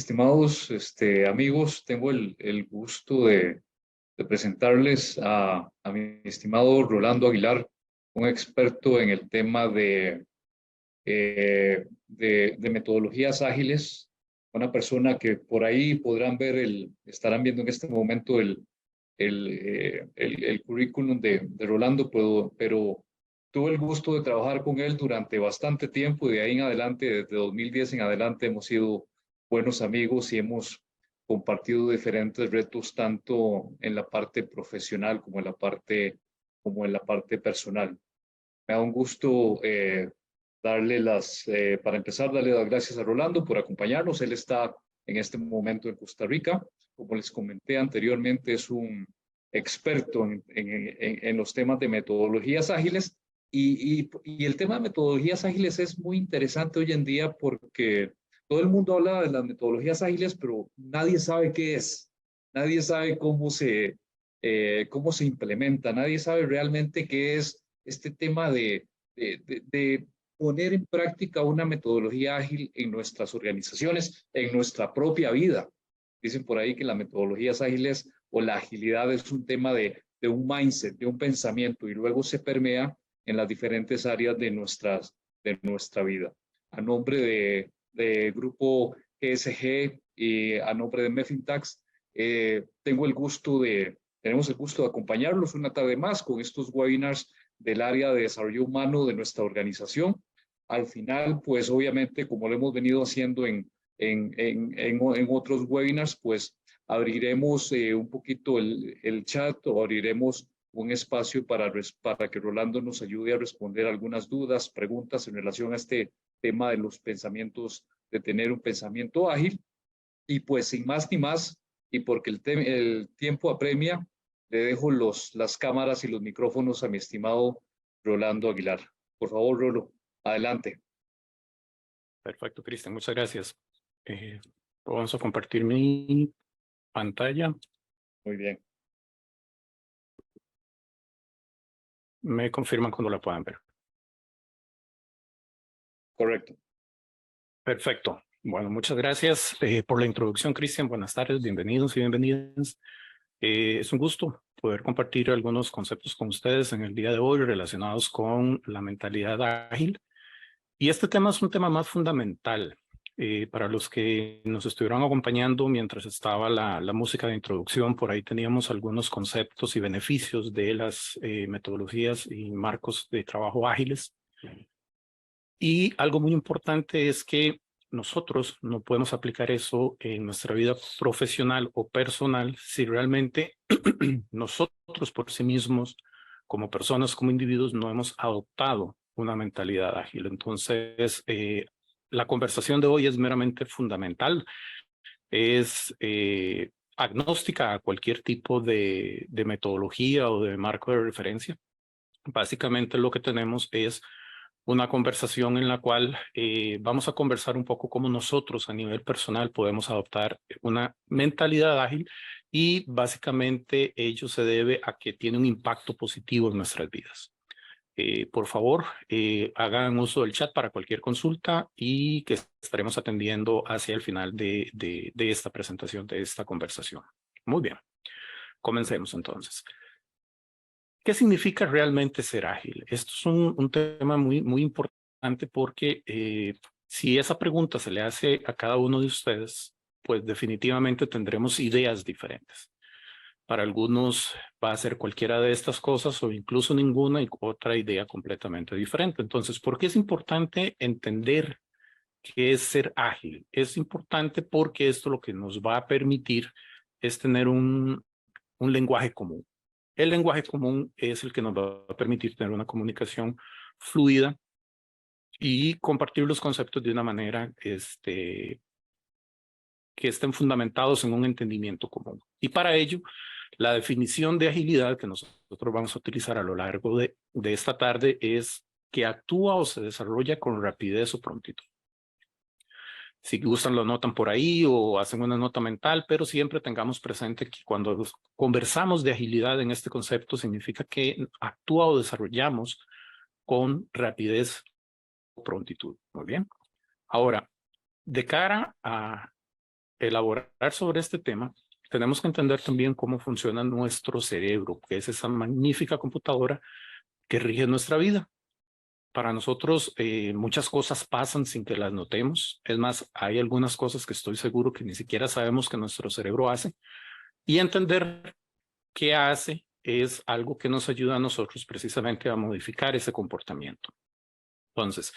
estimados amigos, tengo el gusto de presentarles a mi estimado Rolando Aguilar, un experto en el tema de metodologías ágiles, una persona que por ahí podrán ver, estarán viendo en este momento el currículum de Rolando, pero tuve el gusto de trabajar con él durante bastante tiempo y de ahí en adelante, desde 2010 en adelante, hemos sido buenos amigos y hemos compartido diferentes retos tanto en la parte profesional como en la parte personal. Me da un gusto para empezar, darle las gracias a Rolando por acompañarnos. Él está en este momento en Costa Rica. Como les comenté anteriormente, es un experto en los temas de metodologías ágiles y el tema de metodologías ágiles es muy interesante hoy en día porque todo el mundo habla de las metodologías ágiles, pero nadie sabe qué es, nadie sabe cómo se implementa, nadie sabe realmente qué es este tema de poner en práctica una metodología ágil en nuestras organizaciones, en nuestra propia vida. Dicen por ahí que las metodologías ágiles o la agilidad es un tema de un mindset, de un pensamiento, y luego se permea en las diferentes áreas de nuestra vida. A nombre de Grupo GSG y a nombre de Mefintax, tenemos el gusto de acompañarlos una tarde más con estos webinars del área de desarrollo humano de nuestra organización. Al final, pues obviamente, como lo hemos venido haciendo en otros webinars, pues abriremos un poquito el chat o abriremos un espacio para que Rolando nos ayude a responder algunas dudas, preguntas en relación a este tema de los pensamientos, de tener un pensamiento ágil. Y pues sin más ni más, y porque el tiempo apremia, le dejo las cámaras y los micrófonos a mi estimado Rolando Aguilar. Por favor, Rolo, adelante. Perfecto, Cristian, muchas gracias. Vamos a compartir mi pantalla. Muy bien. Me confirman cuando la puedan ver. Correcto. Perfecto. Bueno, muchas gracias por la introducción, Cristian. Buenas tardes, bienvenidos y bienvenidas. Es un gusto poder compartir algunos conceptos con ustedes en el día de hoy relacionados con la mentalidad ágil. Y este tema es un tema más fundamental. Para los que nos estuvieron acompañando mientras estaba la música de introducción, por ahí teníamos algunos conceptos y beneficios de las metodologías y marcos de trabajo ágiles. Y algo muy importante es que nosotros no podemos aplicar eso en nuestra vida profesional o personal si realmente nosotros por sí mismos, como personas, como individuos, no hemos adoptado una mentalidad ágil. Entonces, la conversación de hoy es meramente fundamental, es agnóstica a cualquier tipo de metodología o de marco de referencia. Básicamente lo que tenemos es una conversación en la cual vamos a conversar un poco cómo nosotros a nivel personal podemos adoptar una mentalidad ágil y básicamente ello se debe a que tiene un impacto positivo en nuestras vidas. Por favor, hagan uso del chat para cualquier consulta y que estaremos atendiendo hacia el final de esta presentación, de esta conversación. Muy bien, comencemos entonces. ¿Qué significa realmente ser ágil? Esto es un tema muy importante porque si esa pregunta se le hace a cada uno de ustedes, pues definitivamente tendremos ideas diferentes. Para algunos va a ser cualquiera de estas cosas o incluso ninguna y otra idea completamente diferente. Entonces, ¿por qué es importante entender qué es ser ágil? Es importante porque esto lo que nos va a permitir es tener un lenguaje común. El lenguaje común es el que nos va a permitir tener una comunicación fluida y compartir los conceptos de una manera que estén fundamentados en un entendimiento común. Y para ello, la definición de agilidad que nosotros vamos a utilizar a lo largo de esta tarde es que actúa o se desarrolla con rapidez o prontitud. Si gustan lo anotan por ahí o hacen una nota mental, pero siempre tengamos presente que cuando conversamos de agilidad en este concepto significa que actúa o desarrollamos con rapidez o prontitud. Muy bien. Ahora, de cara a elaborar sobre este tema, tenemos que entender también cómo funciona nuestro cerebro, que es esa magnífica computadora que rige nuestra vida. Para nosotros muchas cosas pasan sin que las notemos. Es más, hay algunas cosas que estoy seguro que ni siquiera sabemos que nuestro cerebro hace. Y entender qué hace es algo que nos ayuda a nosotros precisamente a modificar ese comportamiento. Entonces,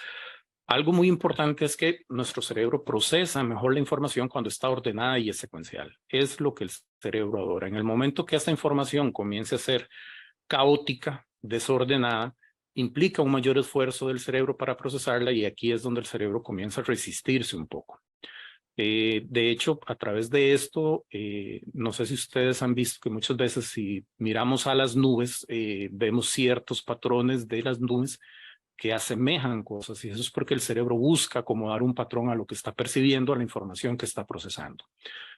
algo muy importante es que nuestro cerebro procesa mejor la información cuando está ordenada y es secuencial. Es lo que el cerebro adora. En el momento que esta información comience a ser caótica, desordenada, implica un mayor esfuerzo del cerebro para procesarla y aquí es donde el cerebro comienza a resistirse un poco. De hecho, a través de esto, no sé si ustedes han visto que muchas veces si miramos a las nubes, vemos ciertos patrones de las nubes que asemejan cosas y eso es porque el cerebro busca acomodar un patrón a lo que está percibiendo, a la información que está procesando.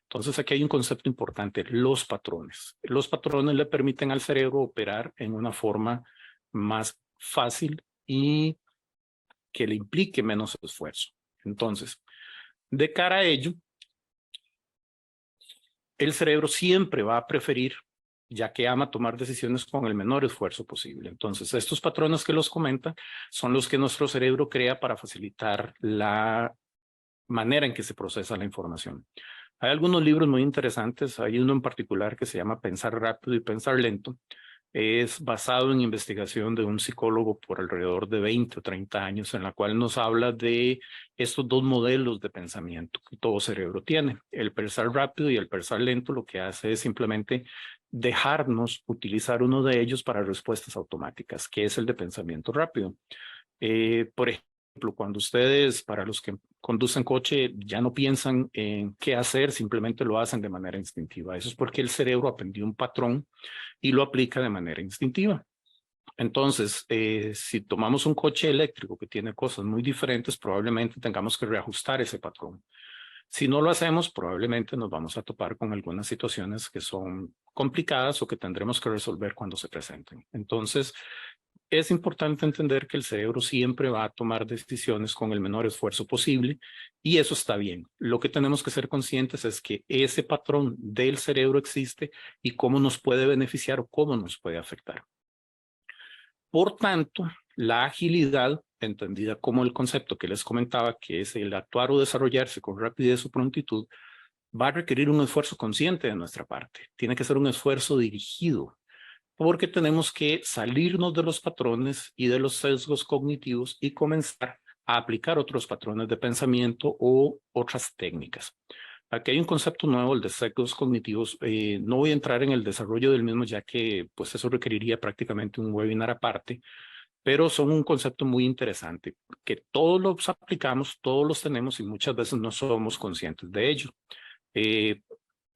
Entonces aquí hay un concepto importante, los patrones. Los patrones le permiten al cerebro operar en una forma más fácil y que le implique menos esfuerzo. Entonces, de cara a ello, el cerebro siempre va a preferir, ya que ama tomar decisiones con el menor esfuerzo posible. Entonces, estos patrones que los comenta son los que nuestro cerebro crea para facilitar la manera en que se procesa la información. Hay algunos libros muy interesantes, hay uno en particular que se llama Pensar rápido y pensar lento. Es basado en investigación de un psicólogo por alrededor de 20 o 30 años, en la cual nos habla de estos dos modelos de pensamiento que todo cerebro tiene. El pensar rápido y el pensar lento lo que hace es simplemente dejarnos utilizar uno de ellos para respuestas automáticas, que es el de pensamiento rápido. Por ejemplo, cuando ustedes, para los que conducen coche, ya no piensan en qué hacer, simplemente lo hacen de manera instintiva. Eso es porque el cerebro aprendió un patrón y lo aplica de manera instintiva. Entonces, si tomamos un coche eléctrico que tiene cosas muy diferentes, probablemente tengamos que reajustar ese patrón. Si no lo hacemos, probablemente nos vamos a topar con algunas situaciones que son complicadas o que tendremos que resolver cuando se presenten. Entonces, es importante entender que el cerebro siempre va a tomar decisiones con el menor esfuerzo posible y eso está bien. Lo que tenemos que ser conscientes es que ese patrón del cerebro existe y cómo nos puede beneficiar o cómo nos puede afectar. Por tanto, la agilidad, entendida como el concepto que les comentaba, que es el actuar o desarrollarse con rapidez o prontitud, va a requerir un esfuerzo consciente de nuestra parte. Tiene que ser un esfuerzo dirigido, porque tenemos que salirnos de los patrones y de los sesgos cognitivos y comenzar a aplicar otros patrones de pensamiento o otras técnicas. Aquí hay un concepto nuevo, el de sesgos cognitivos. No voy a entrar en el desarrollo del mismo, ya que pues eso requeriría prácticamente un webinar aparte, pero son un concepto muy interesante, que todos los aplicamos, todos los tenemos y muchas veces no somos conscientes de ello.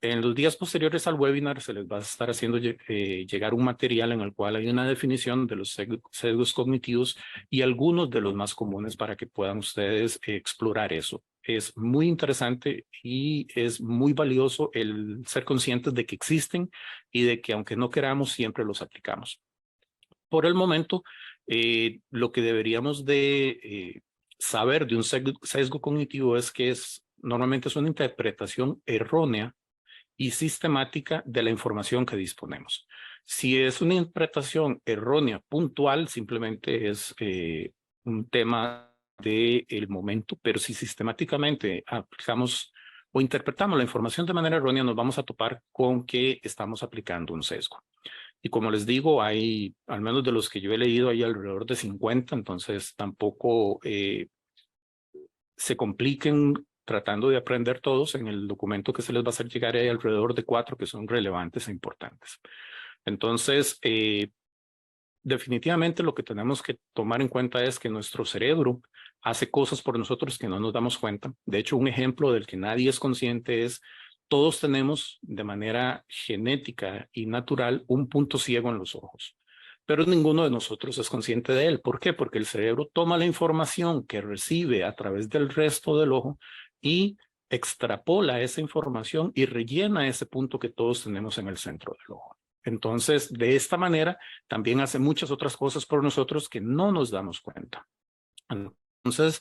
En los días posteriores al webinar se les va a estar haciendo llegar un material en el cual hay una definición de los sesgos cognitivos y algunos de los más comunes para que puedan ustedes explorar eso. Es muy interesante y es muy valioso el ser conscientes de que existen y de que aunque no queramos siempre los aplicamos. Por el momento, lo que deberíamos de saber de un sesgo cognitivo es que normalmente es una interpretación errónea y sistemática de la información que disponemos. Si es una interpretación errónea puntual, simplemente es un tema del momento, pero si sistemáticamente aplicamos o interpretamos la información de manera errónea, nos vamos a topar con que estamos aplicando un sesgo. Y como les digo, hay, al menos de los que yo he leído, hay alrededor de 50, entonces tampoco se compliquen tratando de aprender todos. En el documento que se les va a hacer llegar hay alrededor de 4 que son relevantes e importantes. Entonces, definitivamente lo que tenemos que tomar en cuenta es que nuestro cerebro hace cosas por nosotros que no nos damos cuenta. De hecho, un ejemplo del que nadie es consciente es todos tenemos de manera genética y natural un punto ciego en los ojos, pero ninguno de nosotros es consciente de él. ¿Por qué? Porque el cerebro toma la información que recibe a través del resto del ojo y extrapola esa información y rellena ese punto que todos tenemos en el centro del ojo. Entonces, de esta manera, también hace muchas otras cosas por nosotros que no nos damos cuenta. Entonces,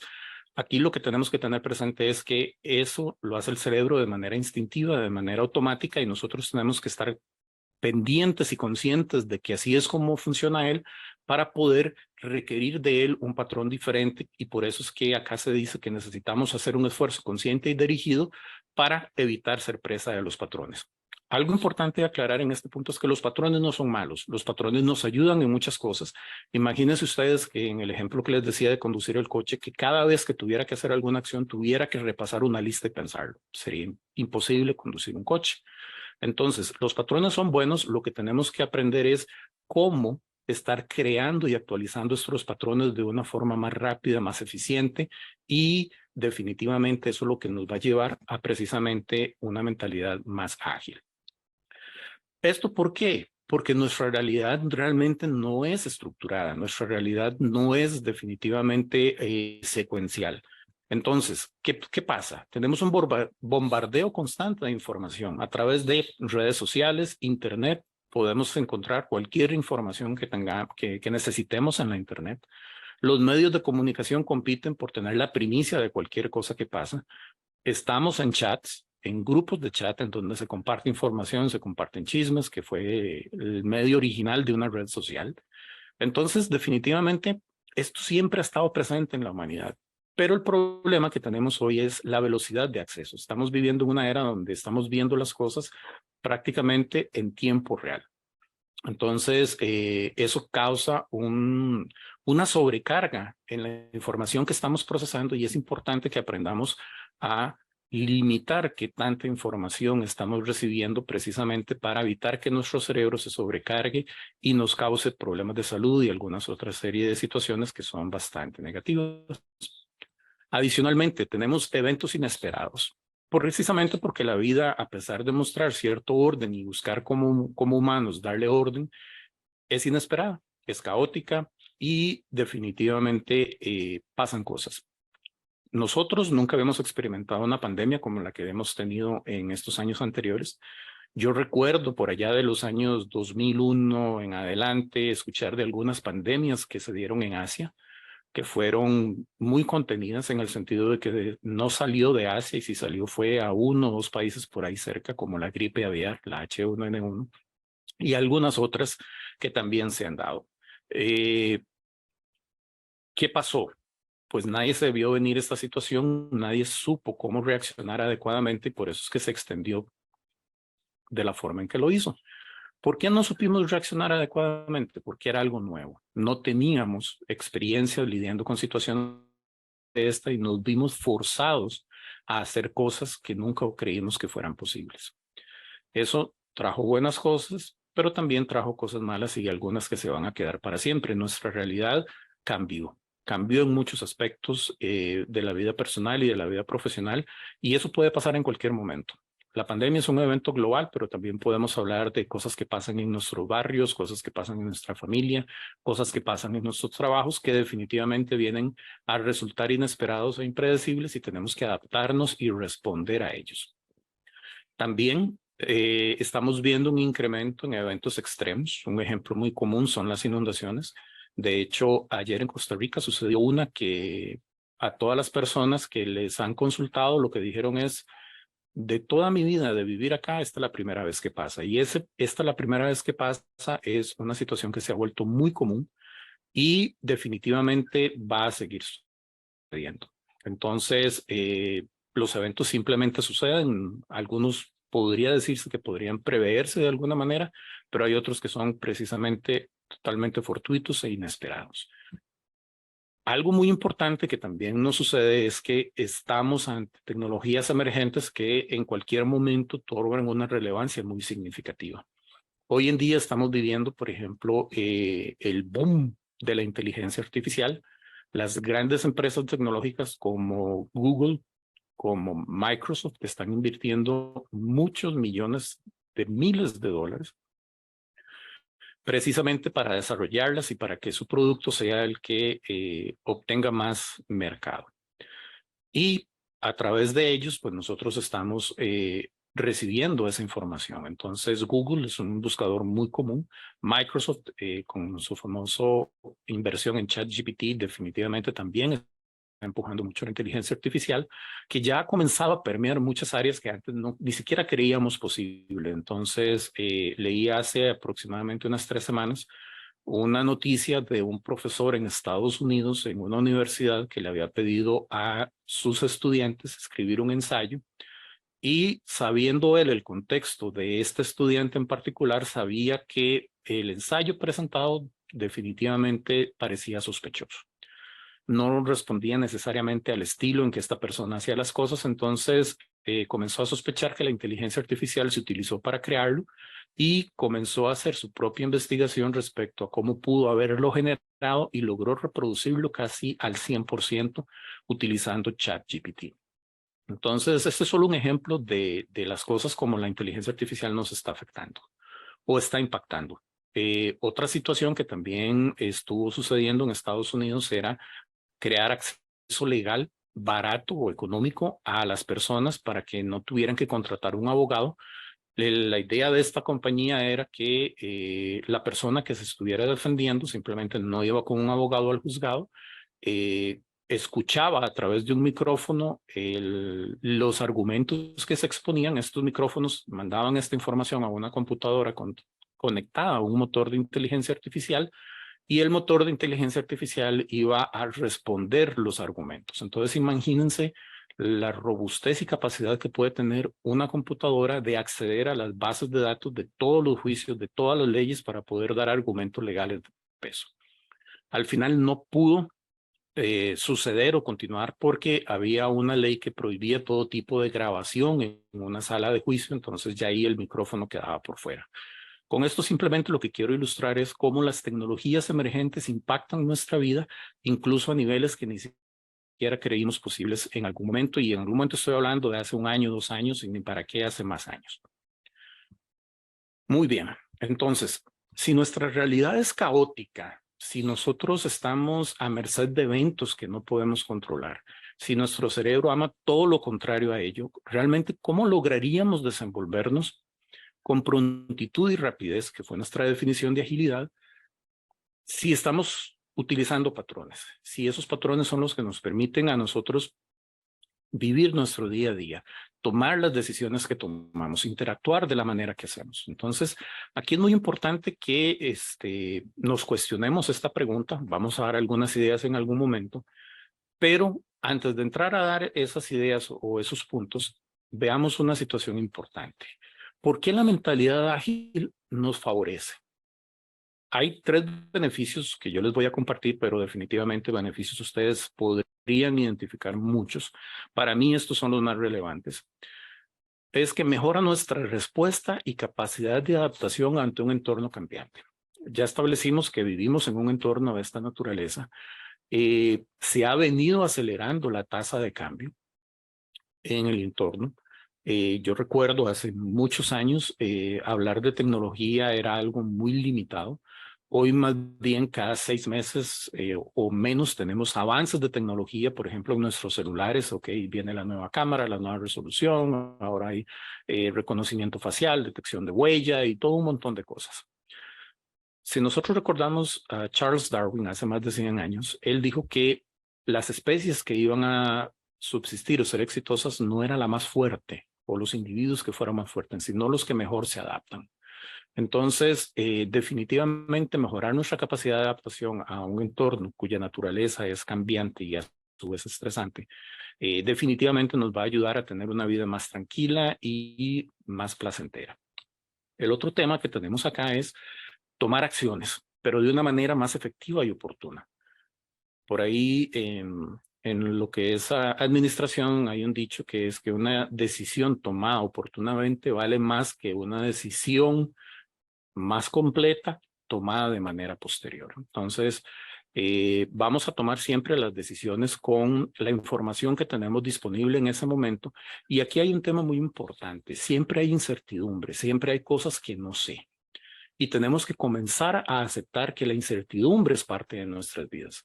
Aquí lo que tenemos que tener presente es que eso lo hace el cerebro de manera instintiva, de manera automática, y nosotros tenemos que estar pendientes y conscientes de que así es como funciona él para poder requerir de él un patrón diferente, y por eso es que acá se dice que necesitamos hacer un esfuerzo consciente y dirigido para evitar ser presa de los patrones. Algo importante de aclarar en este punto es que los patrones no son malos, los patrones nos ayudan en muchas cosas. Imagínense ustedes que en el ejemplo que les decía de conducir el coche, que cada vez que tuviera que hacer alguna acción tuviera que repasar una lista y pensarlo. Sería imposible conducir un coche. Entonces, los patrones son buenos, lo que tenemos que aprender es cómo estar creando y actualizando estos patrones de una forma más rápida, más eficiente, y definitivamente eso es lo que nos va a llevar a precisamente una mentalidad más ágil. ¿Esto por qué? Porque nuestra realidad realmente no es estructurada, nuestra realidad no es definitivamente secuencial. Entonces, ¿qué pasa? Tenemos un bombardeo constante de información a través de redes sociales, internet. Podemos encontrar cualquier información que necesitemos en la internet. Los medios de comunicación compiten por tener la primicia de cualquier cosa que pasa. Estamos en chats, en grupos de chat en donde se comparte información, se comparten chismes, que fue el medio original de una red social. Entonces, definitivamente, esto siempre ha estado presente en la humanidad. Pero el problema que tenemos hoy es la velocidad de acceso. Estamos viviendo en una era donde estamos viendo las cosas prácticamente en tiempo real. Entonces, eso causa una sobrecarga en la información que estamos procesando, y es importante que aprendamos a limitar qué tanta información estamos recibiendo, precisamente para evitar que nuestro cerebro se sobrecargue y nos cause problemas de salud y algunas otras serie de situaciones que son bastante negativas. Adicionalmente, tenemos eventos inesperados, precisamente porque la vida, a pesar de mostrar cierto orden y buscar como humanos darle orden, es inesperada, es caótica, y definitivamente pasan cosas. Nosotros nunca habíamos experimentado una pandemia como la que hemos tenido en estos años anteriores. Yo recuerdo por allá de los años 2001 en adelante escuchar de algunas pandemias que se dieron en Asia, que fueron muy contenidas en el sentido de que no salió de Asia, y si salió fue a uno o dos países por ahí cerca, como la gripe aviar, la H1N1, y algunas otras que también se han dado. ¿Qué pasó? Pues nadie se vio venir esta situación, nadie supo cómo reaccionar adecuadamente, y por eso es que se extendió de la forma en que lo hizo. ¿Por qué no supimos reaccionar adecuadamente? Porque era algo nuevo. No teníamos experiencia lidiando con situaciones de esta, y nos vimos forzados a hacer cosas que nunca creímos que fueran posibles. Eso trajo buenas cosas, pero también trajo cosas malas, y algunas que se van a quedar para siempre. Nuestra realidad cambió en muchos aspectos de la vida personal y de la vida profesional, y eso puede pasar en cualquier momento. La pandemia es un evento global, pero también podemos hablar de cosas que pasan en nuestros barrios, cosas que pasan en nuestra familia, cosas que pasan en nuestros trabajos, que definitivamente vienen a resultar inesperados e impredecibles, y tenemos que adaptarnos y responder a ellos. También estamos viendo un incremento en eventos extremos. Un ejemplo muy común son las inundaciones. De hecho, ayer en Costa Rica sucedió una que a todas las personas que les han consultado lo que dijeron es: de toda mi vida de vivir acá, esta es la primera vez que pasa. Y esta es la primera vez que pasa es una situación que se ha vuelto muy común, y definitivamente va a seguir sucediendo. Entonces, los eventos simplemente suceden. Algunos podría decirse que podrían preverse de alguna manera, pero hay otros que son precisamente totalmente fortuitos e inesperados. Algo muy importante que también nos sucede es que estamos ante tecnologías emergentes que en cualquier momento otorgan una relevancia muy significativa. Hoy en día estamos viviendo, por ejemplo, el boom de la inteligencia artificial. Las grandes empresas tecnológicas como Google, como Microsoft, están invirtiendo muchos millones de miles de dólares precisamente para desarrollarlas y para que su producto sea el que obtenga más mercado. Y a través de ellos, pues nosotros estamos recibiendo esa información. Entonces, Google es un buscador muy común. Microsoft, con su famosa inversión en ChatGPT, definitivamente también empujando mucho la inteligencia artificial, que ya comenzaba a permear muchas áreas que antes ni siquiera creíamos posible. Entonces, leí hace aproximadamente unas 3 semanas una noticia de un profesor en Estados Unidos, en una universidad, que le había pedido a sus estudiantes escribir un ensayo, y sabiendo él el contexto de este estudiante en particular, sabía que el ensayo presentado definitivamente parecía sospechoso. No respondía necesariamente al estilo en que esta persona hacía las cosas, entonces comenzó a sospechar que la inteligencia artificial se utilizó para crearlo y comenzó a hacer su propia investigación respecto a cómo pudo haberlo generado y logró reproducirlo casi al 100% utilizando ChatGPT. Entonces, este es solo un ejemplo de las cosas como la inteligencia artificial nos está afectando o está impactando. Otra situación que también estuvo sucediendo en Estados Unidos era crear acceso legal barato o económico a las personas para que no tuvieran que contratar un abogado. La idea de esta compañía era que la persona que se estuviera defendiendo simplemente no iba con un abogado al juzgado, escuchaba a través de un micrófono los argumentos que se exponían. Estos micrófonos mandaban esta información a una computadora conectada a un motor de inteligencia artificial, y el motor de inteligencia artificial iba a responder los argumentos. Entonces, imagínense la robustez y capacidad que puede tener una computadora de acceder a las bases de datos de todos los juicios, de todas las leyes, para poder dar argumentos legales de peso. Al final no pudo suceder o continuar porque había una ley que prohibía todo tipo de grabación en una sala de juicio, entonces ya ahí el micrófono quedaba por fuera. Con esto simplemente lo que quiero ilustrar es cómo las tecnologías emergentes impactan nuestra vida, incluso a niveles que ni siquiera creímos posibles en algún momento, y en algún momento estoy hablando de hace 1 año, 2 años, y ni para qué hace más años. Muy bien, entonces, si nuestra realidad es caótica, si nosotros estamos a merced de eventos que no podemos controlar, si nuestro cerebro ama todo lo contrario a ello, realmente, ¿cómo lograríamos desenvolvernos con prontitud y rapidez, que fue nuestra definición de agilidad, si estamos utilizando patrones? Si esos patrones son los que nos permiten a nosotros vivir nuestro día a día, tomar las decisiones que tomamos, interactuar de la manera que hacemos. Entonces, aquí es muy importante que nos cuestionemos esta pregunta. Vamos a dar algunas ideas en algún momento, pero antes de entrar a dar esas ideas o esos puntos, veamos una situación importante. ¿Por qué la mentalidad ágil nos favorece? Hay 3 beneficios que yo les voy a compartir, pero definitivamente beneficios ustedes podrían identificar muchos. Para mí estos son los más relevantes. Es que mejora nuestra respuesta y capacidad de adaptación ante un entorno cambiante. Ya establecimos que vivimos en un entorno de esta naturaleza. Se ha venido acelerando la tasa de cambio en el entorno. Yo recuerdo hace muchos años hablar de tecnología era algo muy limitado. Hoy más bien cada 6 meses o menos tenemos avances de tecnología, por ejemplo en nuestros celulares, viene la nueva cámara, la nueva resolución, ahora hay reconocimiento facial, detección de huella y todo un montón de cosas. Si nosotros recordamos a Charles Darwin hace más de 100 años, él dijo que las especies que iban a subsistir o ser exitosas no era la más fuerte o los individuos que fueran más fuertes, sino los que mejor se adaptan. Entonces, definitivamente mejorar nuestra capacidad de adaptación a un entorno cuya naturaleza es cambiante y a su vez estresante, definitivamente nos va a ayudar a tener una vida más tranquila y más placentera. El otro tema que tenemos acá es tomar acciones, pero de una manera más efectiva y oportuna. Por ahí, en lo que es administración, hay un dicho que es que una decisión tomada oportunamente vale más que una decisión más completa tomada de manera posterior. Entonces, vamos a tomar siempre las decisiones con la información que tenemos disponible en ese momento. Y aquí hay un tema muy importante. Siempre hay incertidumbre, siempre hay cosas que no sé. Y tenemos que comenzar a aceptar que la incertidumbre es parte de nuestras vidas.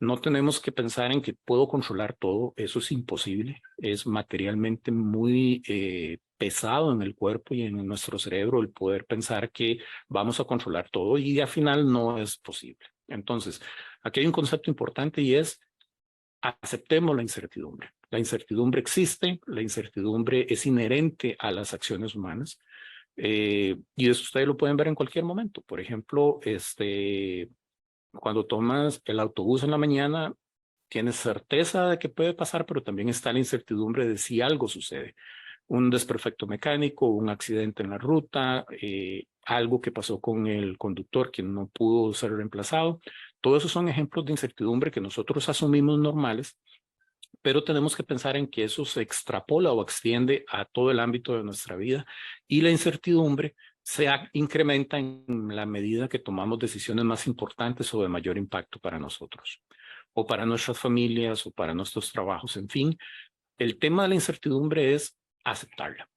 No tenemos que pensar en que puedo controlar todo, eso es imposible, es materialmente muy pesado en el cuerpo y en nuestro cerebro el poder pensar que vamos a controlar todo, y al final no es posible. Entonces, aquí hay un concepto importante y es aceptemos la incertidumbre. La incertidumbre existe, la incertidumbre es inherente a las acciones humanas. Y eso ustedes lo pueden ver en cualquier momento. Por ejemplo, cuando tomas el autobús en la mañana, tienes certeza de que puede pasar, pero también está la incertidumbre de si algo sucede. Un desperfecto mecánico, un accidente en la ruta, algo que pasó con el conductor que no pudo ser reemplazado. Todos esos son ejemplos de incertidumbre que nosotros asumimos normales, pero tenemos que pensar en que eso se extrapola o extiende a todo el ámbito de nuestra vida y la incertidumbre se incrementa en la medida que tomamos decisiones más importantes o de mayor impacto para nosotros o para nuestras familias o para nuestros trabajos. En fin, el tema de la incertidumbre es aceptarla.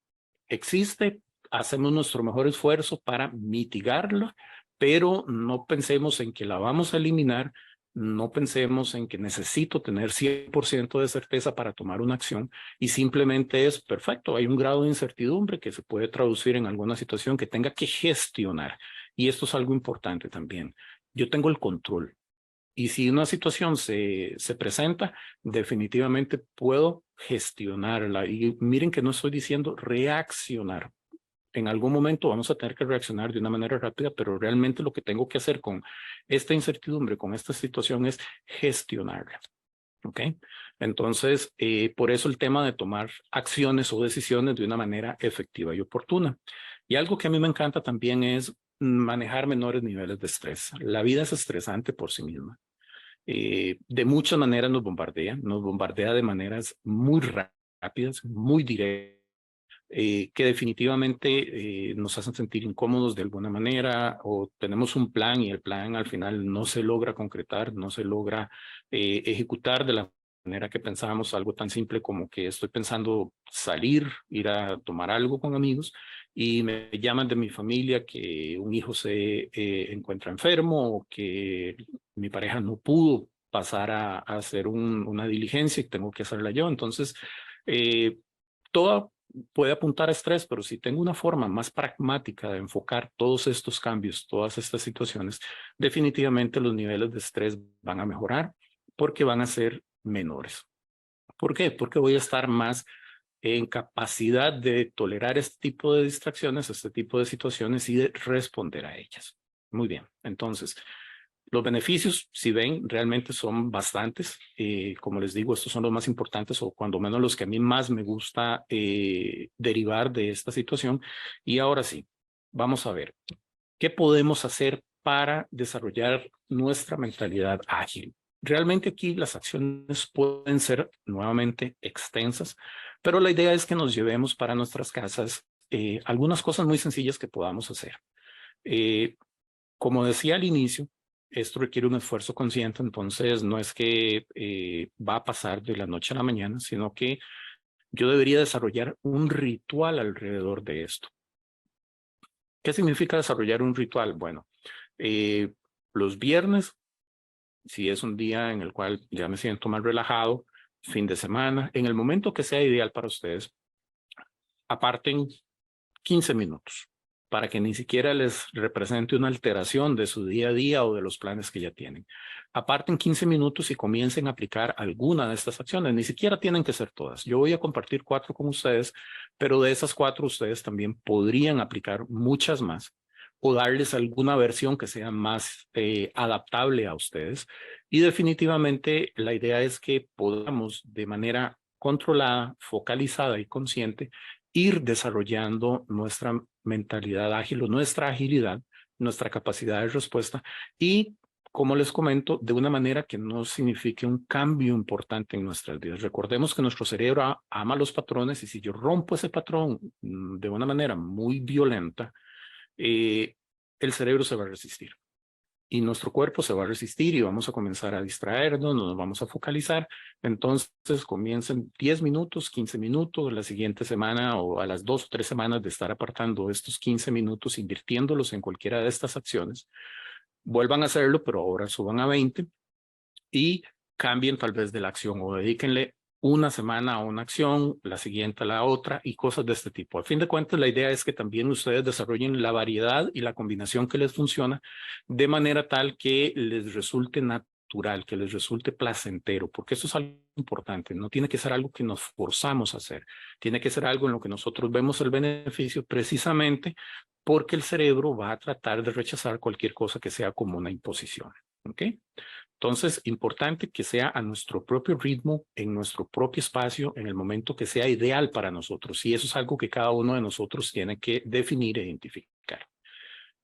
Existe, hacemos nuestro mejor esfuerzo para mitigarla, pero no pensemos en que la vamos a eliminar, no pensemos en que necesito tener 100% de certeza para tomar una acción y simplemente es perfecto. Hay un grado de incertidumbre que se puede traducir en alguna situación que tenga que gestionar. Y esto es algo importante también. Yo tengo el control. Y si una situación se presenta, definitivamente puedo gestionarla. Y miren que no estoy diciendo reaccionar. En algún momento vamos a tener que reaccionar de una manera rápida, pero realmente lo que tengo que hacer con esta incertidumbre, con esta situación, es gestionarla. ¿Ok? Entonces, por eso el tema de tomar acciones o decisiones de una manera efectiva y oportuna. Y algo que a mí me encanta también es manejar menores niveles de estrés. La vida es estresante por sí misma. De muchas maneras nos bombardea de maneras muy rápidas, muy directas, que definitivamente nos hacen sentir incómodos de alguna manera o tenemos un plan y el plan al final no se logra concretar, no se logra ejecutar de la manera que pensábamos, algo tan simple como que estoy pensando salir, ir a tomar algo con amigos y me llaman de mi familia que un hijo se encuentra enfermo o que mi pareja no pudo pasar a hacer una diligencia y tengo que hacerla yo. Entonces, todo puede apuntar a estrés, pero si tengo una forma más pragmática de enfocar todos estos cambios, todas estas situaciones, definitivamente los niveles de estrés van a mejorar porque van a ser menores. ¿Por qué? Porque voy a estar más en capacidad de tolerar este tipo de distracciones, este tipo de situaciones y de responder a ellas. Muy bien, entonces, los beneficios, si ven, realmente son bastantes. Como les digo, estos son los más importantes o cuando menos los que a mí más me gusta derivar de esta situación. Y ahora sí, vamos a ver, ¿qué podemos hacer para desarrollar nuestra mentalidad ágil? Realmente aquí las acciones pueden ser nuevamente extensas, pero la idea es que nos llevemos para nuestras casas algunas cosas muy sencillas que podamos hacer. Como decía al inicio, esto requiere un esfuerzo consciente, entonces no es que va a pasar de la noche a la mañana, sino que yo debería desarrollar un ritual alrededor de esto. ¿Qué significa desarrollar un ritual? Bueno, los viernes, si es un día en el cual ya me siento más relajado, fin de semana, en el momento que sea ideal para ustedes, aparten 15 minutos para que ni siquiera les represente una alteración de su día a día o de los planes que ya tienen. Aparten 15 minutos y comiencen a aplicar alguna de estas acciones. Ni siquiera tienen que ser todas. Yo voy a compartir 4 con ustedes, pero de esas 4 ustedes también podrían aplicar muchas más o darles alguna versión que sea más adaptable a ustedes. Y definitivamente la idea es que podamos de manera controlada, focalizada y consciente ir desarrollando nuestra mentalidad ágil o nuestra agilidad, nuestra capacidad de respuesta y, como les comento, de una manera que no signifique un cambio importante en nuestras vidas. Recordemos que nuestro cerebro ama los patrones y si yo rompo ese patrón de una manera muy violenta, el cerebro se va a resistir. Y nuestro cuerpo se va a resistir y vamos a comenzar a distraernos, nos vamos a focalizar. Entonces comiencen 10 minutos, 15 minutos, la siguiente semana o a las 2 o 3 semanas de estar apartando estos 15 minutos, invirtiéndolos en cualquiera de estas acciones. Vuelvan a hacerlo, pero ahora suban a 20 y cambien tal vez de la acción o dedíquenle una semana a una acción, la siguiente a la otra y cosas de este tipo. Al fin de cuentas, la idea es que también ustedes desarrollen la variedad y la combinación que les funciona de manera tal que les resulte natural natural, que les resulte placentero, porque eso es algo importante. No tiene que ser algo que nos forzamos a hacer. Tiene que ser algo en lo que nosotros vemos el beneficio precisamente porque el cerebro va a tratar de rechazar cualquier cosa que sea como una imposición. ¿Ok? Entonces, importante que sea a nuestro propio ritmo, en nuestro propio espacio, en el momento que sea ideal para nosotros. Y eso es algo que cada uno de nosotros tiene que definir e identificar.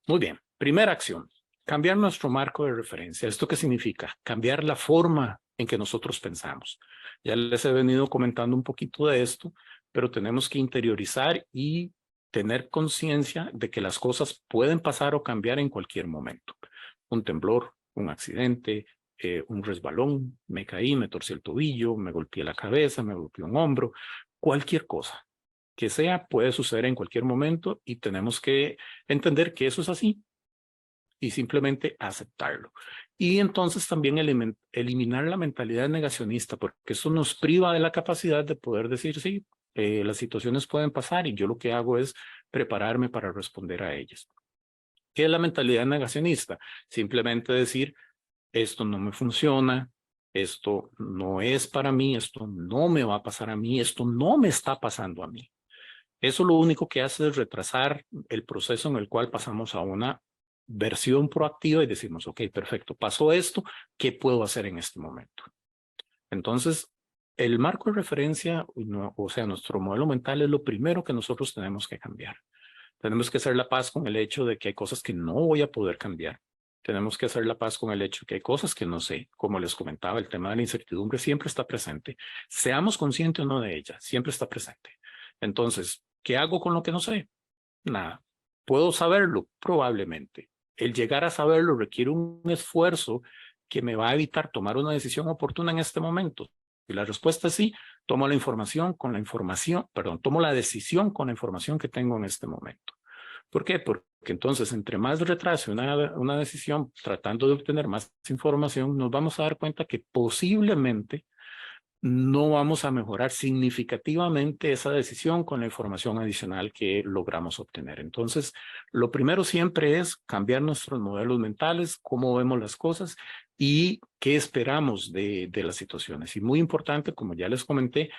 Muy bien, primera acción, cambiar nuestro marco de referencia. ¿Esto qué significa? Cambiar la forma en que nosotros pensamos. Ya les he venido comentando un poquito de esto, pero tenemos que interiorizar y tener conciencia de que las cosas pueden pasar o cambiar en cualquier momento. Un temblor, un accidente, un resbalón, me caí, me torcí el tobillo, me golpeé la cabeza, me golpeé un hombro, cualquier cosa que sea puede suceder en cualquier momento y tenemos que entender que eso es así y simplemente aceptarlo. Y entonces también eliminar la mentalidad negacionista, porque eso nos priva de la capacidad de poder decir, sí, las situaciones pueden pasar y yo lo que hago es prepararme para responder a ellas. ¿Qué es la mentalidad negacionista? Simplemente decir, esto no me funciona, esto no es para mí, esto no me va a pasar a mí, esto no me está pasando a mí. Eso lo único que hace es retrasar el proceso en el cual pasamos a una versión proactiva y decimos, ok, perfecto, pasó esto, ¿qué puedo hacer en este momento? Entonces, el marco de referencia, o sea, nuestro modelo mental es lo primero que nosotros tenemos que cambiar. Tenemos que hacer la paz con el hecho de que hay cosas que no voy a poder cambiar. Tenemos que hacer la paz con el hecho de que hay cosas que no sé. Como les comentaba, el tema de la incertidumbre siempre está presente. Seamos conscientes o no de ella, siempre está presente. Entonces, ¿qué hago con lo que no sé? Nada. ¿Puedo saberlo? Probablemente. El llegar a saberlo requiere un esfuerzo que me va a evitar tomar una decisión oportuna en este momento. Y la respuesta es sí, tomo la información con la información, perdón, tomo la decisión con la información que tengo en este momento. ¿Por qué? Porque entonces, entre más retrase una decisión tratando de obtener más información, nos vamos a dar cuenta que posiblemente no vamos a mejorar significativamente esa decisión con la información adicional que logramos obtener. Entonces, lo primero siempre es cambiar nuestros modelos mentales, cómo vemos las cosas y qué esperamos de las situaciones. Y muy importante, como ya les comenté,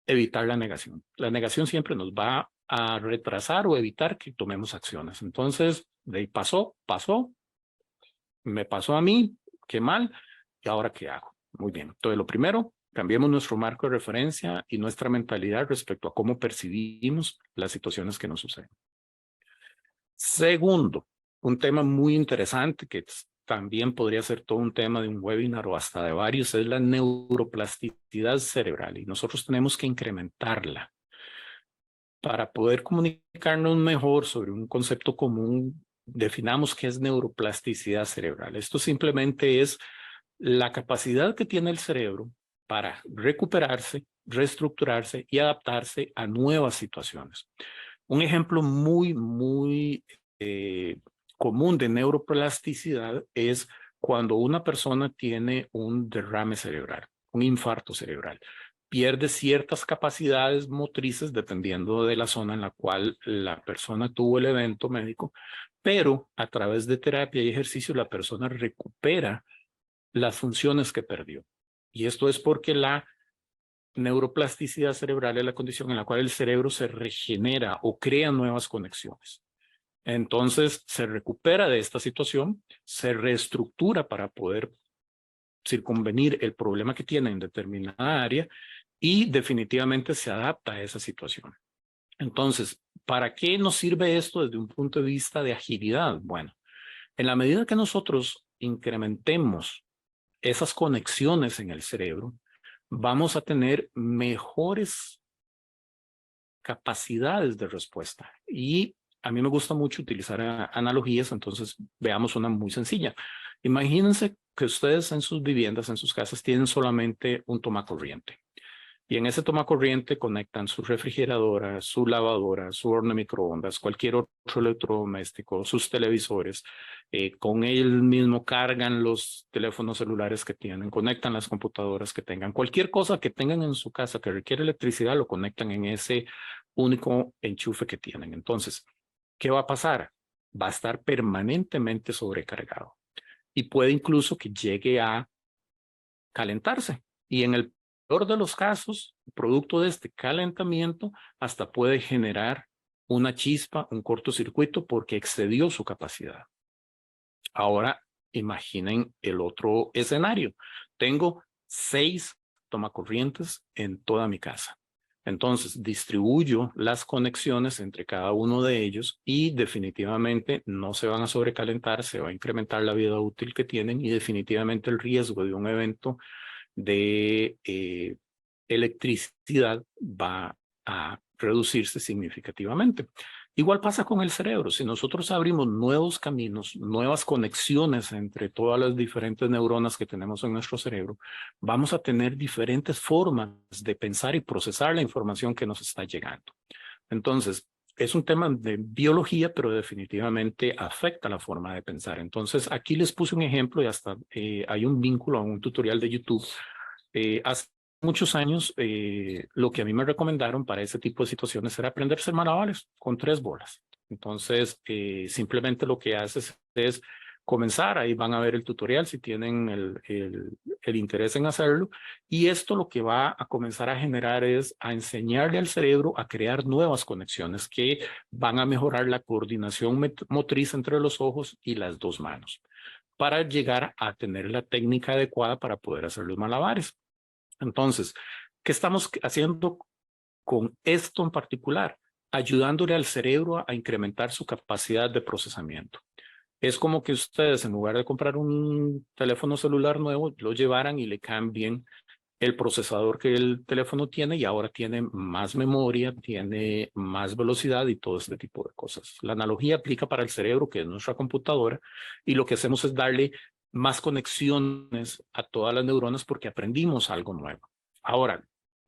evitar la negación. La negación siempre nos va a retrasar o evitar que tomemos acciones. Entonces, de ahí pasó, me pasó a mí, qué mal, ¿y ahora qué hago? Muy bien. Entonces, lo primero, cambiemos nuestro marco de referencia y nuestra mentalidad respecto a cómo percibimos las situaciones que nos suceden. Segundo, un tema muy interesante que también podría ser todo un tema de un webinar o hasta de varios, es la neuroplasticidad cerebral y nosotros tenemos que incrementarla para poder comunicarnos mejor sobre un concepto común. Definamos qué es neuroplasticidad cerebral. Esto simplemente es la capacidad que tiene el cerebro para recuperarse, reestructurarse y adaptarse a nuevas situaciones. Un ejemplo muy común de neuroplasticidad es cuando una persona tiene un derrame cerebral, un infarto cerebral. Pierde ciertas capacidades motrices dependiendo de la zona en la cual la persona tuvo el evento médico, pero a través de terapia y ejercicio la persona recupera las funciones que perdió. Y esto es porque la neuroplasticidad cerebral es la condición en la cual el cerebro se regenera o crea nuevas conexiones. Entonces se recupera de esta situación, se reestructura para poder circunvenir el problema que tiene en determinada área y definitivamente se adapta a esa situación. Entonces, ¿para qué nos sirve esto desde un punto de vista de agilidad? Bueno, en la medida que nosotros incrementemos esas conexiones en el cerebro, vamos a tener mejores capacidades de respuesta. Y a mí me gusta mucho utilizar analogías, entonces veamos una muy sencilla. Imagínense que ustedes en sus viviendas, en sus casas, tienen solamente un tomacorriente. Y en ese tomacorriente conectan su refrigeradora, su lavadora, su horno de microondas, cualquier otro electrodoméstico, sus televisores. Con él mismo cargan los teléfonos celulares que tienen, conectan las computadoras que tengan. Cualquier cosa que tengan en su casa que requiere electricidad lo conectan en ese único enchufe que tienen. Entonces, ¿qué va a pasar? Va a estar permanentemente sobrecargado. Y puede incluso que llegue a calentarse. Y en el peor de los casos, producto de este calentamiento, hasta puede generar una chispa, un cortocircuito, porque excedió su capacidad. Ahora, imaginen el otro escenario. Tengo 6 tomacorrientes en toda mi casa. Entonces, distribuyo las conexiones entre cada uno de ellos y definitivamente no se van a sobrecalentar, se va a incrementar la vida útil que tienen y definitivamente el riesgo de un evento de electricidad va a reducirse significativamente. Igual pasa con el cerebro. Si nosotros abrimos nuevos caminos, nuevas conexiones entre todas las diferentes neuronas que tenemos en nuestro cerebro, vamos a tener diferentes formas de pensar y procesar la información que nos está llegando. Entonces, es un tema de biología, pero definitivamente afecta la forma de pensar. Entonces, aquí les puse un ejemplo y hasta hay un vínculo a un tutorial de YouTube. Hace muchos años, lo que a mí me recomendaron para ese tipo de situaciones era aprenderse malabares con 3 bolas. Entonces, simplemente lo que haces es comenzar, ahí van a ver el tutorial si tienen el interés en hacerlo, y esto lo que va a comenzar a generar es a enseñarle al cerebro a crear nuevas conexiones que van a mejorar la coordinación motriz entre los ojos y las 2 manos, para llegar a tener la técnica adecuada para poder hacer los malabares. Entonces, ¿qué estamos haciendo con esto en particular? Ayudándole al cerebro a incrementar su capacidad de procesamiento. Es como que ustedes, en lugar de comprar un teléfono celular nuevo, lo llevaran y le cambien el procesador que el teléfono tiene y ahora tiene más memoria, tiene más velocidad y todo este tipo de cosas. La analogía aplica para el cerebro, que es nuestra computadora, y lo que hacemos es darle más conexiones a todas las neuronas porque aprendimos algo nuevo. Ahora,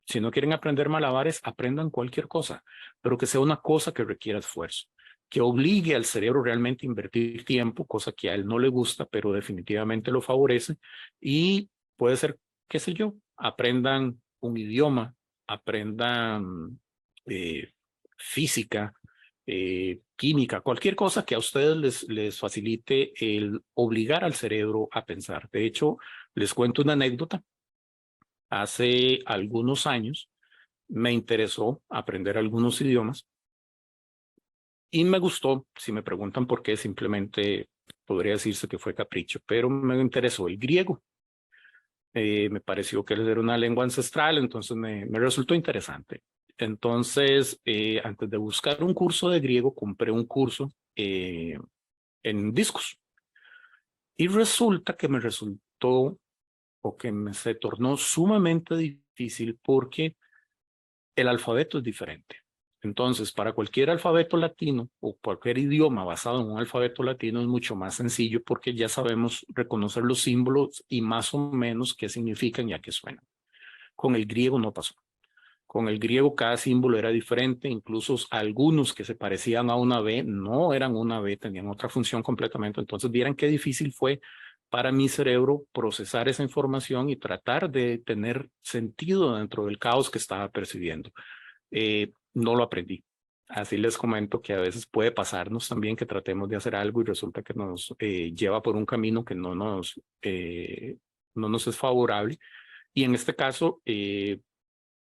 si no quieren aprender malabares, aprendan cualquier cosa, pero que sea una cosa que requiera esfuerzo, que obligue al cerebro realmente a invertir tiempo, cosa que a él no le gusta, pero definitivamente lo favorece, y puede ser, qué sé yo, aprendan un idioma, aprendan física, química, cualquier cosa que a ustedes les facilite el obligar al cerebro a pensar. De hecho, les cuento una anécdota. Hace algunos años me interesó aprender algunos idiomas y me gustó. Si me preguntan por qué, simplemente podría decirse que fue capricho, pero me interesó el griego. Me pareció que era una lengua ancestral, entonces me resultó interesante. Entonces, antes de buscar un curso de griego, compré un curso en discos. Y resulta que me resultó, o que se tornó sumamente difícil porque el alfabeto es diferente. Entonces, para cualquier alfabeto latino o cualquier idioma basado en un alfabeto latino es mucho más sencillo porque ya sabemos reconocer los símbolos y más o menos qué significan y a qué suenan. Con el griego no pasó. Con el griego cada símbolo era diferente, incluso algunos que se parecían a una B no eran una B, tenían otra función completamente. Entonces, vieran qué difícil fue para mi cerebro procesar esa información y tratar de tener sentido dentro del caos que estaba percibiendo. No lo aprendí. Así les comento que a veces puede pasarnos también que tratemos de hacer algo y resulta que nos lleva por un camino que no nos es favorable. Y en este caso,